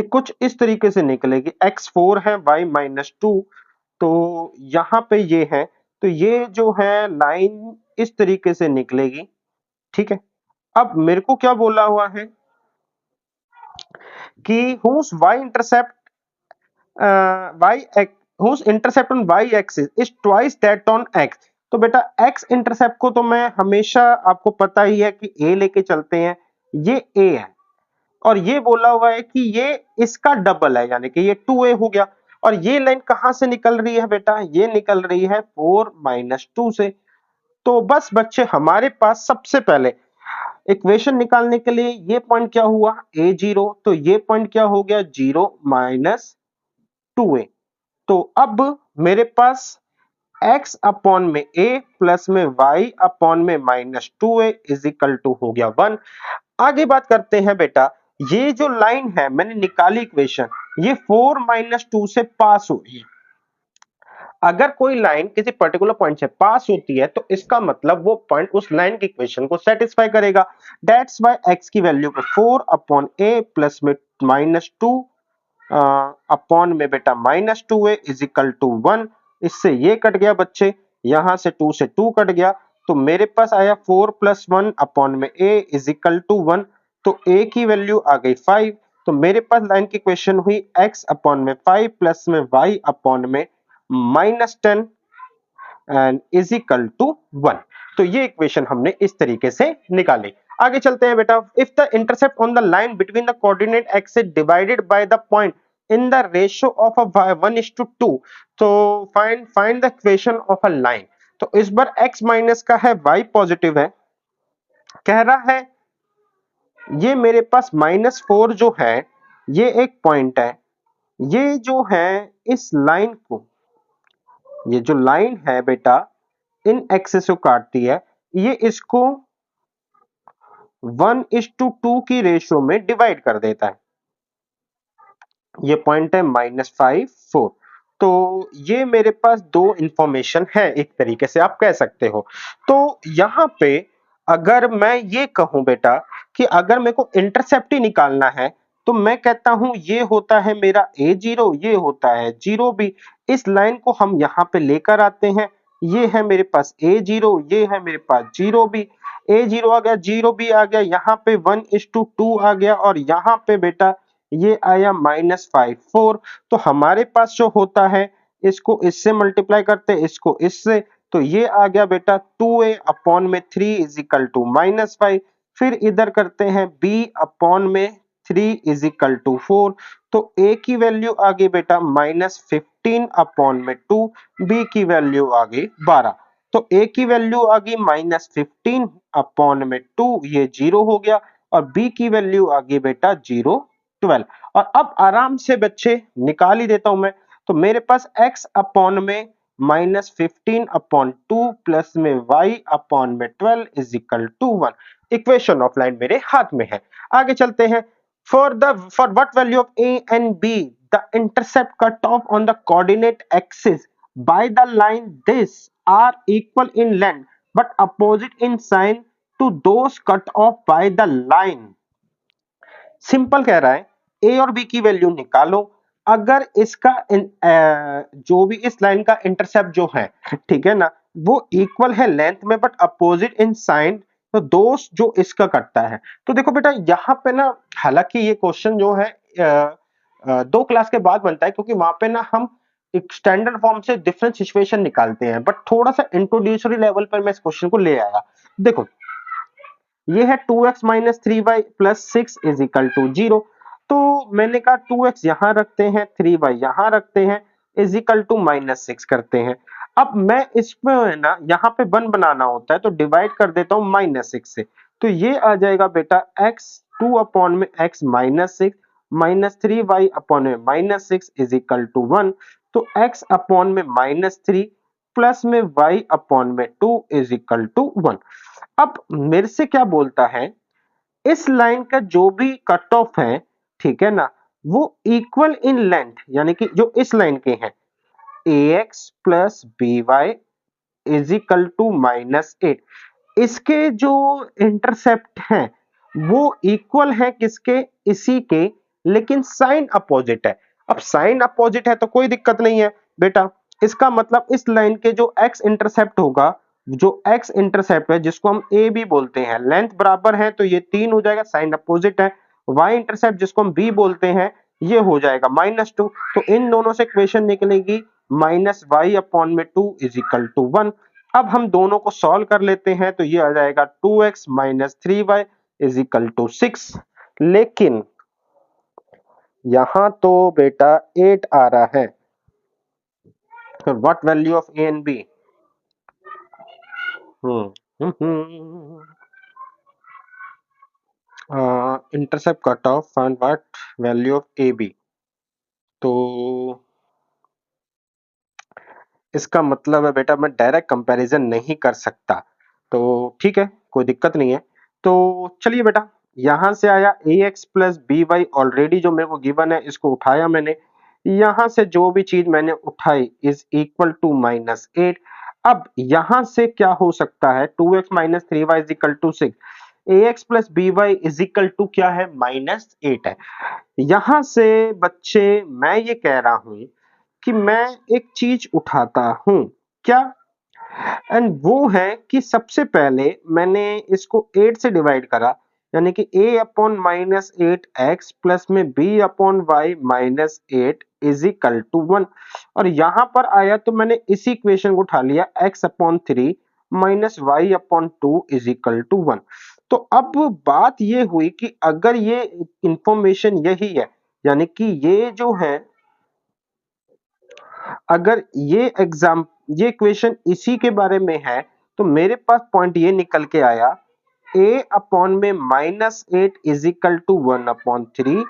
कुछ इस तरीके से निकलेगी, x4 है y माइनस 2, तो यहां पे ये है, तो ये जो है लाइन इस तरीके से निकलेगी, ठीक है। अब मेरे को क्या बोला हुआ है कि whose y intercept whose intercept on y axis is twice that on x। तो बेटा x इंटरसेप्ट को तो मैं हमेशा आपको पता ही है कि a लेके चलते हैं, ये a है, और ये बोला हुआ है कि ये इसका डबल है, यानी कि ये 2a हो गया। और ये लाइन कहां से निकल रही है बेटा, ये निकल रही है 4 minus 2 से। तो बस बच्चे हमारे पास सबसे पहले इक्वेशन निकालने के लिए ये पॉइंट क्या हुआ a0, तो ये पॉइंट क्या हो गया 0 minus 2a। तो अब मेरे पास x अपॉन में a प्लस में y अपॉन में -2a इज इक्वल टू हो गया 1। आगे बात करते हैं बेटा, ये जो लाइन है मैंने निकाली इक्वेशन, ये 4 - 2 से पास हो रही है। अगर कोई लाइन किसी पर्टिकुलर पॉइंट से पास होती है तो इसका मतलब वो पॉइंट उस लाइन की इक्वेशन को सेटिस्फाई करेगा। दैट्स व्हाई x की वैल्यू को 4 अपॉन a प्लस में -2 अपॉन में बेटा -2a इज इक्वल टू 1। इससे ये कट गया बच्चे, यहां से 2 से 2 कट गया, तो मेरे पास आया 4 + 1 अपॉन में a इज इक्वल टू 1। तो a की वैल्यू आ गई 5। तो मेरे पास लाइन की इक्वेशन हुई x अपॉन में 5 प्लस में y अपॉन में -10 एंड इज इक्वल टू 1। तो ये इक्वेशन हमने इस तरीके से निकाली। आगे चलते हैं बेटा, if the intercept on the line between the coordinate x is divided by the point in the ratio of a 1:2, तो find the equation of a line. तो इस बार x माइनस का है, y पॉजिटिव है, कह रहा है ये मेरे पास -4 जो है ये एक पॉइंट है, ये जो है इस लाइन को, ये जो लाइन है बेटा इन एक्सेस को काटती है, ये इसको 1:2 की रेशियो में डिवाइड कर देता है। ये पॉइंट है -5 4। तो ये मेरे पास दो इंफॉर्मेशन है, एक तरीके से आप कह सकते हो। तो यहां पे अगर मैं ये कहूं बेटा कि अगर मेरे को इंटरसेप्ट ही निकालना है तो मैं कहता हूं ये होता है मेरा a0, ये होता है 0b। इस लाइन को हम यहां पे लेकर आते हैं, ये है मेरे पास a0, ये है मेरे पास 0b। a0 आ गया, 0b आ गया, यहाँ पे 1:2 आ गया और यहाँ पे बेटा ये आया -5 4। तो हमारे पास जो होता है इसको इससे मल्टीप्लाई करते हैं, इसको इससे, तो ये आ गया बेटा 2a अपॉन में 3 इज इक्वल टू -5। फिर इधर करते हैं b अपॉन में 3 इज इक्वल टू 4। तो a की वैल्यू आ गई बेटा -15 अपॉन में 2, b की वैल्यू आ गई 12। तो a की वैल्यू आ गई -15 अपॉन में 2, ये 0 हो गया, और b की वैल्यू आ गई बेटा 0 12। और अब आराम से बच्चे निकाल ही देता हूं मैं। तो मेरे पास x अपॉन में -15 अपॉन 2 प्लस में y अपॉन में 12 is equal to 1। Equation of line मेरे हाथ में है। आगे चलते हैं, for what value of a and b the intercept cut off on the coordinate axis by the line this are equal in length but opposite in sign to those cut off by the line. Simple कह रहा है ए और B की value निकालो, अगर इसका जो भी इस लाइन का इंटरसेप्ट जो है, ठीक है ना, वो इक्वल है लेंथ में बट अपोजिट इन साइन, तो दोस्त जो इसका कटता है। तो देखो बेटा यहाँ पे ना, हालांकि ये क्वेश्चन जो है 2 क्लास के बाद बनता है, क्योंकि वहां पे ना हम एक स्टैंडर्ड फॉर्म से डिफरेंट सिचुएशन निकालते हैं, बट थोड़ा सा इंट्रोड्यूसरी लेवल पर मैं इस क्वेश्चन को ले आया। देखो ये है 2x minus 3y plus 6 is equal to 0। तो मैंने कहा 2x यहां रखते हैं, 3y यहां रखते हैं, इज इक्वल टू -6 करते हैं। अब मैं इसमें है ना, यहाँ पे 1 बनाना होता है तो डिवाइड कर देता हूँ -6 से। तो ये आ जाएगा बेटा x 2 अपॉन में x -6 -3y अपॉन में -6 इज इक्वल टू 1। तो x अपॉन में -3 प्लस में y अपॉन में 2 इज इक्वल टू 1। अब मेरे से क्या बोलता है, इस लाइन का जो भी कट ऑफ है, ठीक है ना, वो इक्वल इन लेंथ, यानी कि जो इस लाइन के हैं ax plus B Y is equal to -8, इसके जो इंटरसेप्ट हैं वो इक्वल है किसके, इसी के, लेकिन साइन अपोजिट है। अब साइन अपोजिट है तो कोई दिक्कत नहीं है बेटा, इसका मतलब इस लाइन के जो एक्स इंटरसेप्ट होगा, जो एक्स इंटरसेप्ट है जिसको हम ए बी बोलते हैं, लेंथ बराबर है तो ये 3 हो जाएगा, साइन अपोजिट है। वाई इंटरसेप्ट जिसको हम बी बोलते हैं, ये हो जाएगा -2। तो इन दोनों से इक्वेशन निकलेगी -y अपॉन में 2 इज इक्वल टू 1। अब हम दोनों को सॉल्व कर लेते हैं, तो ये आ जाएगा 2x minus 3y is equal to 6। लेकिन यहां तो बेटा 8 आ रहा है, तो what value of A and B? Intercept cut off, find what value of A B. तो इसका मतलब है बेटा मैं डायरेक्ट कंपैरिजन नहीं कर सकता। तो ठीक है, कोई दिक्कत नहीं है। तो चलिए बेटा, यहां से आया ax plus B y, already जो मेरे को गिवन है इसको उठाया मैंने। यहां से जो भी चीज मैंने उठाई इज इक्वल टू -8। अब यहां से क्या हो सकता है, 2x minus three y is equal to 6। ax plus B Y is equal to क्या है, -8 है। यहां से बच्चे मैं ये कह रहा हूं कि मैं एक चीज उठाता हूं, क्या, एंड वो है कि सबसे पहले मैंने इसको 8 से डिवाइड करा, यानी कि a अपॉन -8x प्लस में b upon y -8 is equal to 1। और यहां पर आया तो मैंने इसी इक्वेशन को उठा लिया, x upon 3 minus y upon 2 is equal to 1। तो अब बात ये हुई कि अगर ये इंफॉर्मेशन यही है, यानी कि ये जो है, अगर ये इक्वेशन इसी के बारे में है, तो मेरे पास पॉइंट ये निकल के आया, a अपॉन में -8 is equal to 1 upon 3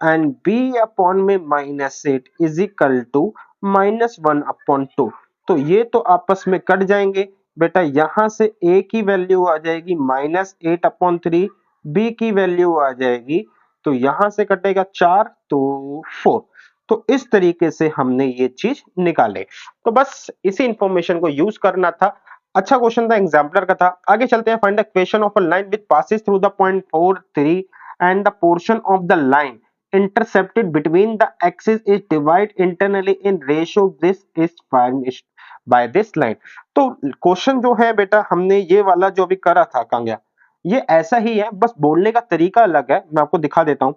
and b upon में -8 इज इक्वल टू -1 अपॉन 2। तो ये तो आपस में कट जाएंगे बेटा, यहां से a की वैल्यू आ जाएगी -8 अपॉन 3, b की वैल्यू आ जाएगी, तो यहां से कटेगा 4 तो 4। तो इस तरीके से हमने ये चीज निकाले। तो बस इसी इंफॉर्मेशन को यूज करना था। अच्छा क्वेश्चन था, एग्जाम्पलर का था। आगे चलते हैं। Find the equation of a line which passes through the point 4 3 and the portion of the line intercepted between the axis is divide internally in ratio this is furnished by this line. तो question जो है बेटा, हमने ये वाला जो भी करा था कांग्या, ये ऐसा ही है, बस बोलने का तरीका अलग है। मैं आपको दिखा देता हूं।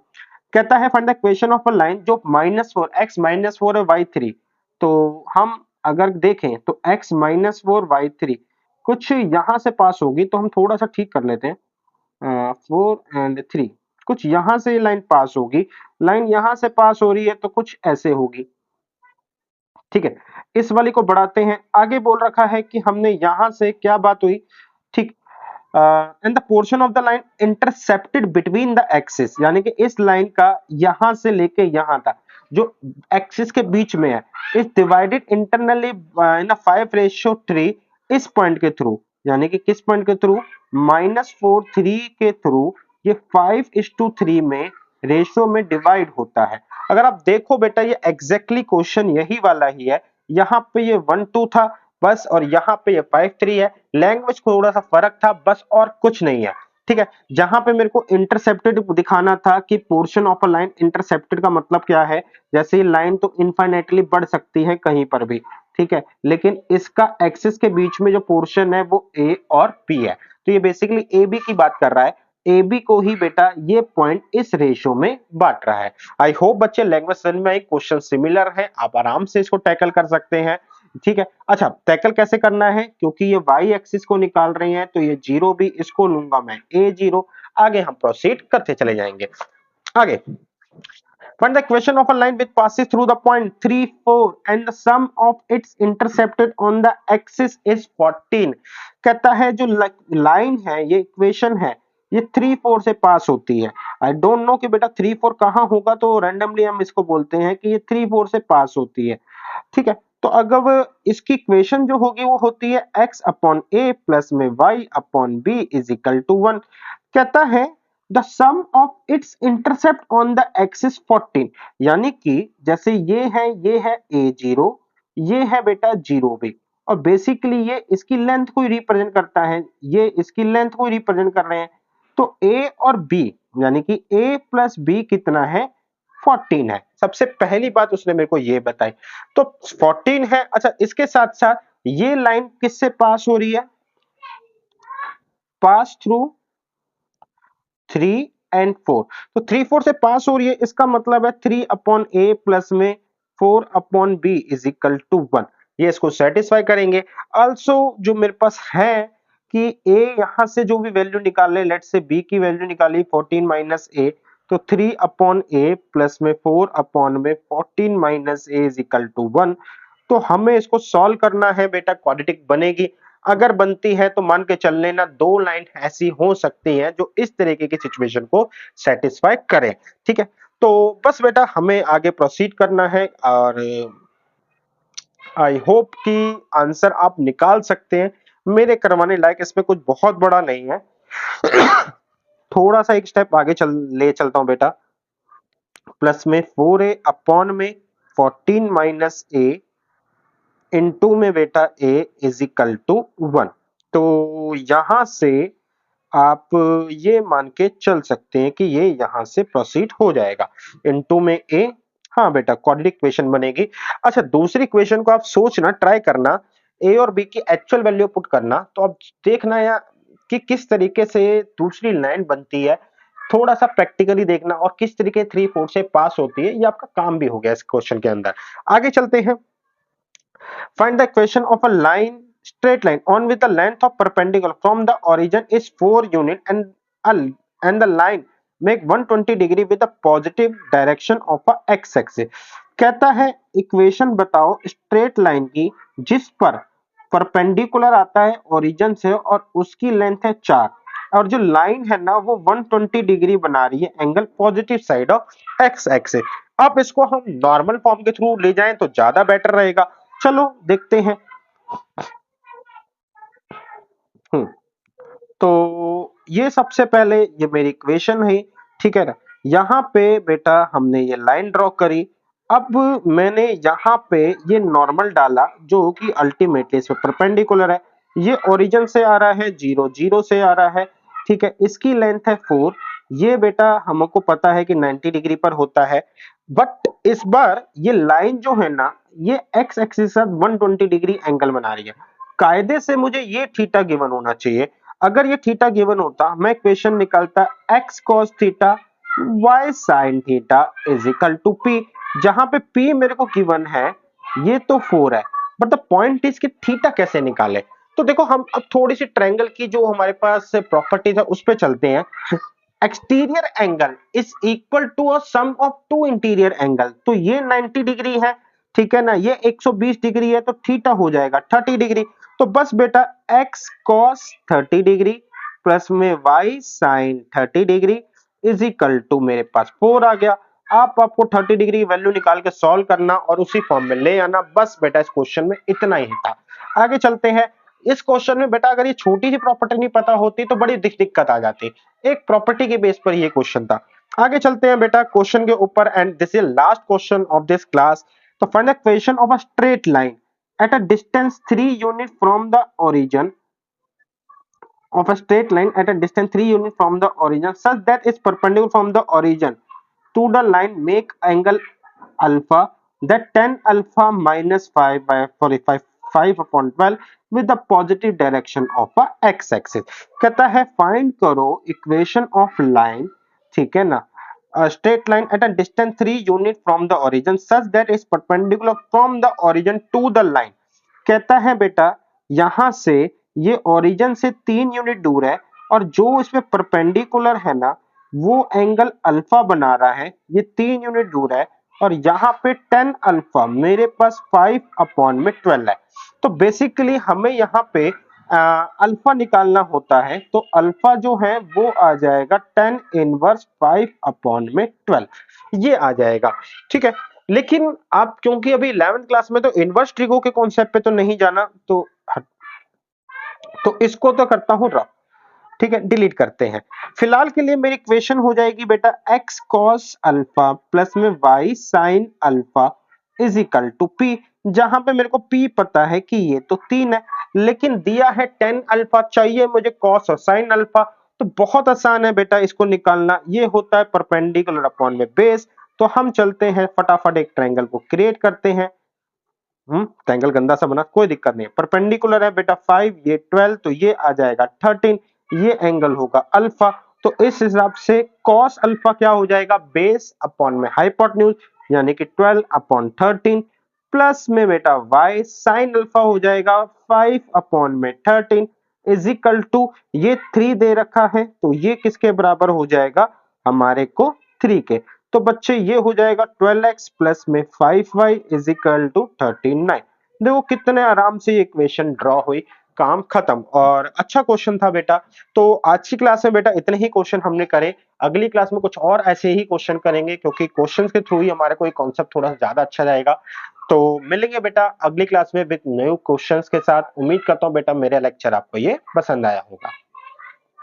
कहता है find the equation of a line जो -4 x -4 है y3। तो हम अगर देखें तो x -4 y3 कुछ यहां से पास होगी, तो हम थोड़ा सा ठीक कर लेते हैं। 4 एंड 3 कुछ यहां से लाइन पास होगी, लाइन यहां से पास हो रही है तो कुछ ऐसे होगी। ठीक है, इस वाली को बढ़ाते हैं। आगे बोल रखा है कि हमने यहां से क्या बात हुई, ठीक, and the portion of the line intercepted between the axis, यानी कि इस लाइन का यहां से लेके यहां तक जो एक्सिस के बीच में है, इज डिवाइडेड इंटरनली इन अ 5:3 इस पॉइंट के थ्रू, यानी कि किस पॉइंट के थ्रू, -4 3 के थ्रू ये 5:3 में रेशियो में डिवाइड होता है। अगर आप देखो बेटा, ये एग्जैक्टली क्वेश्चन यही वाला ही है। यहाँ पे ये 1 2 था बस, और यहाँ पे ये 5 3 है। लैंग्वेज थोड़ा सा फर्क था बस, और कुछ नहीं है। ठीक है, जहां पे मेरे को इंटरसेप्टेड दिखाना था कि portion of a line intercepted का मतलब क्या है, जैसे ये लाइन तो इनफाइनेटली बढ़ सकती है कहीं पर भी, ठीक है, लेकिन इसका एक्सिस के बीच में जो पोर्शन है वो ए और बी है। तो ये बेसिकली ए बी की बात कर रहा है। ए बी को ही बेटा ये पॉइंट इस रेशियो में बांट रहा है। आई होप बच्चे लैंग्वेज समझ में आई। क्वेश्चन सिमिलर है, आप आराम से इसको टैकल कर सकते हैं। ठीक है, अच्छा टैकल कैसे करना है, क्योंकि ये y एक्सिस को निकाल रहे हैं, तो ये जीरो भी इसको लूंगा मैं a0। आगे हम प्रोसीड करते चले जाएंगे। आगे, find the equation of a line which passes through the point 3 4 and the sum of its intercepted on the axis is 14। कहता है जो लाइन है, ये इक्वेशन है, ये 3 4 से पास होती है। आई डोंट नो कि बेटा 3 4 कहां होगा, तो रैंडमली हम इसको बोलते हैं कि ये 3 4 से पास होती है। ठीक है, तो अगर इसकी इक्वेशन जो होगी वो होती है x अपॉन ए प्लस में y upon B is equal to 1। कहता है the sum of its intercept on the axis 14, यानी कि जैसे ये है a0, ये है बेटा 0b, और बेसिकली ये इसकी लेंथ को रिप्रेजेंट करता है, ये इसकी लेंथ को रिप्रेजेंट कर रहे हैं। तो a और b, यानी कि a प्लस b कितना है, 14 है। सबसे पहली बात उसने मेरे को ये बताई, तो 14 है। अच्छा, इसके साथ साथ ये लाइन किससे पास हो रही है, पास थ्रू 3 एंड 4। तो 3 4 से पास हो रही है, इसका मतलब है 3 अपॉन ए प्लस में 4 upon B is equal to 1। ये इसको सेटिस्फाई करेंगे। आल्सो जो मेरे पास है कि a यहां से जो भी वैल्यू निकाले, लेट से b की वैल्यू निकाली 14 माइनस a, तो 3 अपॉन a प्लस में 4 अपॉन में 14 minus a is equal to 1। तो हमें इसको सॉल्व करना है बेटा, क्वाड्रेटिक बनेगी। अगर बनती है तो मान के चल लेना, दो लाइन ऐसी हो सकती हैं जो इस तरीके की सिचुएशन को सेटिस्फाई करें। ठीक है, तो बस बेटा हमें आगे प्रोसीड करना है, और आई होप कि आंसर आप निकाल सकते हैं, मेरे करवाने लायक इसमें कुछ बहुत बड़ा नहीं है। थोड़ा सा एक स्टेप आगे ले चलता हूं बेटा। प्लस में 4a अपॉन में 14 माइनस ए इनटू में बेटा a इज इक्वल टू 1। तो यहां से आप ये मान के चल सकते हैं कि ये यहां से प्रोसीड हो जाएगा। इनटू में a, हाँ बेटा क्वाड्रेटिक इक्वेशन बनेगी। अच्छा दूसरी इक्वेशन को आप सोचना, ट्राई करना, a और b की एक्चुअल वैल्यू पुट करना, तो अब देखना या कि किस तरीके से दूसरी लाइन बनती है। थोड़ा सा प्रैक्टिकली देखना और किस तरीके 3/4 से पास होती है, ये आपका काम भी हो गया इस क्वेश्चन के अंदर। आगे चलते हैं। Find the equation of a line, straight line on with the length of perpendicular from the origin is 4 unit and the line make 120 degree with the positive direction of a x axis। कहता है equation बताओ straight line की जिस पर perpendicular आता है origin से और उसकी लेंथ है 4 और जो लाइन है ना वो 120 डिग्री बना रही है angle positive side of x axis. अब इसको हम नॉर्मल फॉर्म के थ्रू ले जाएं तो ज्यादा बेटर रहेगा। चलो देखते हैं। हम्म तो ये सबसे पहले ये मेरी इक्वेशन है, ठीक है ना। यहाँ पे बेटा हमने ये लाइन ड्रॉ करी। अब मैंने यहाँ पे ये नॉर्मल डाला जो कि अल्टीमेटली इस पे परपेंडिकुलर है। ये ओरिजिन से आ रहा है 0 0 से आ रहा है, ठीक है। इसकी लेंथ है 4। ये बेटा हमको पता है कि 90 डिग्री पर होता है। बट इस बार ये लाइन जो है ना ये एक्स एक्सिस के साथ 120 डिग्री एंगल बना रही है। कायदे से मुझे ये थीटा गिवन होना चाहिए। अगर ये थीटा गिवन होता मैं इक्वेशन निकालता x cos theta y sin theta is equal to p। जहां पे p मेरे को गिवन है ये तो 4 है, बट द पॉइंट इज कि थीटा कैसे निकाले। तो देखो हम अब थोड़ी सी ट्रायंगल की जो हमारे पास प्रॉपर्टीज है उस पे चलते हैं। Exterior angle is equal to a sum of two interior angle. तो ये 90 डिग्री है, ठीक है ना, ये 120 डिग्री है, तो थीटा हो जाएगा 30 डिग्री। तो बस बेटा x cos 30 डिग्री प्लस में y sin 30 degree is equal to मेरे पास 4 आ गया। आपको 30 डिग्री की वैल्यू निकाल के सॉल्व करना और उसी फॉर्म में ले आना। बस बेटा इस क्वेश्चन में इतना ही था। आगे चलते हैं। इस क्वेश्चन में बेटा अगर ये छोटी सी प्रॉपर्टी नहीं पता होती तो बड़ी दिक्कत आ जाती। एक प्रॉपर्टी के बेस पर ये क्वेश्चन था। आगे चलते हैं बेटा क्वेश्चन के ऊपर and this is last question of this class. तो find the equation of a straight line at a distance 3 unit from the origin of a straight line at a distance 3 unit from the origin such that is perpendicular from the origin to the line make angle alpha that tan alpha minus 5 by 45 5 upon 12 with the positive direction of a x axis। कहता है find करो equation of line, ठीक है ना, a straight line at a distance 3 unit from the origin such that is perpendicular from the origin to the line। कहता है बेटा यहां से ये ओरिजिन से 3 यूनिट दूर है और जो इसमें परपेंडिकुलर है ना वो एंगल अल्फा बना रहा है, ये 3 यूनिट दूर है और यहाँ पे 10 अल्फा मेरे पास 5 अपॉन में 12 है। तो बेसिकली हमें यहाँ पे अल्फा निकालना होता है, तो अल्फा जो है वो आ जाएगा 10 इनवर्स 5 अपॉन में 12, ये आ जाएगा, ठीक है। लेकिन आप क्योंकि अभी 11th क्लास में तो इनवर्स ट्रिगो के कॉन्सेप्ट पे तो नहीं जाना, तो इसको तो करता हूं रफ, ठीक है, डिलीट करते हैं। फिलहाल के लिए मेरी इक्वेशन हो जाएगी बेटा x cos अल्फा प्लस में y sin alpha is equal to p। जहां पे मेरे को p पता है कि ये तो 3 है, लेकिन दिया है 10 अल्फा, चाहिए मुझे cos और sin अल्फा। तो बहुत आसान है बेटा इसको निकालना, ये होता है परपेंडिकुलर अपॉन में बेस। तो हम चलते हैं फटाफट एक ट्रायंगल को क्रिएट करते हैं। ट्रायंगल गंदा सा बना, कोई दिक्कत नहीं है। परपेंडिकुलर है बेटा 5, ये 12, तो ये आ जाएगा 13, ये एंगल होगा अल्फा। तो इस हिसाब से cos अल्फा क्या हो जाएगा, बेस अपॉन में हाइपोटेन्यूज यानी कि 12 अपॉन 13 प्लस में बेटा y sin अल्फा हो जाएगा 5 अपॉन में 13 इज इक्वल टू ये 3 दे रखा है तो ये किसके बराबर हो जाएगा, हमारे को 3 के। तो बच्चे ये हो जाएगा 12x प्लस में 5y इज इक्वल टू 39। देखो कितने आराम से ये इक्वेशन ड्रॉ हुई, काम खत्म। और अच्छा क्वेश्चन था बेटा। तो आज की क्लास में बेटा इतने ही क्वेश्चन हमने करे। अगली क्लास में कुछ और ऐसे ही क्वेश्चन करेंगे क्योंकि क्वेश्चंस के थ्रू ही हमारे को कॉन्सेप्ट थोड़ा ज्यादा अच्छा जाएगा। तो मिलेंगे बेटा अगली क्लास में विद न्यू क्वेश्चंस के साथ। उम्मीद करता हूं बेटा मेरा लेक्चर आपको ये पसंद आया होगा।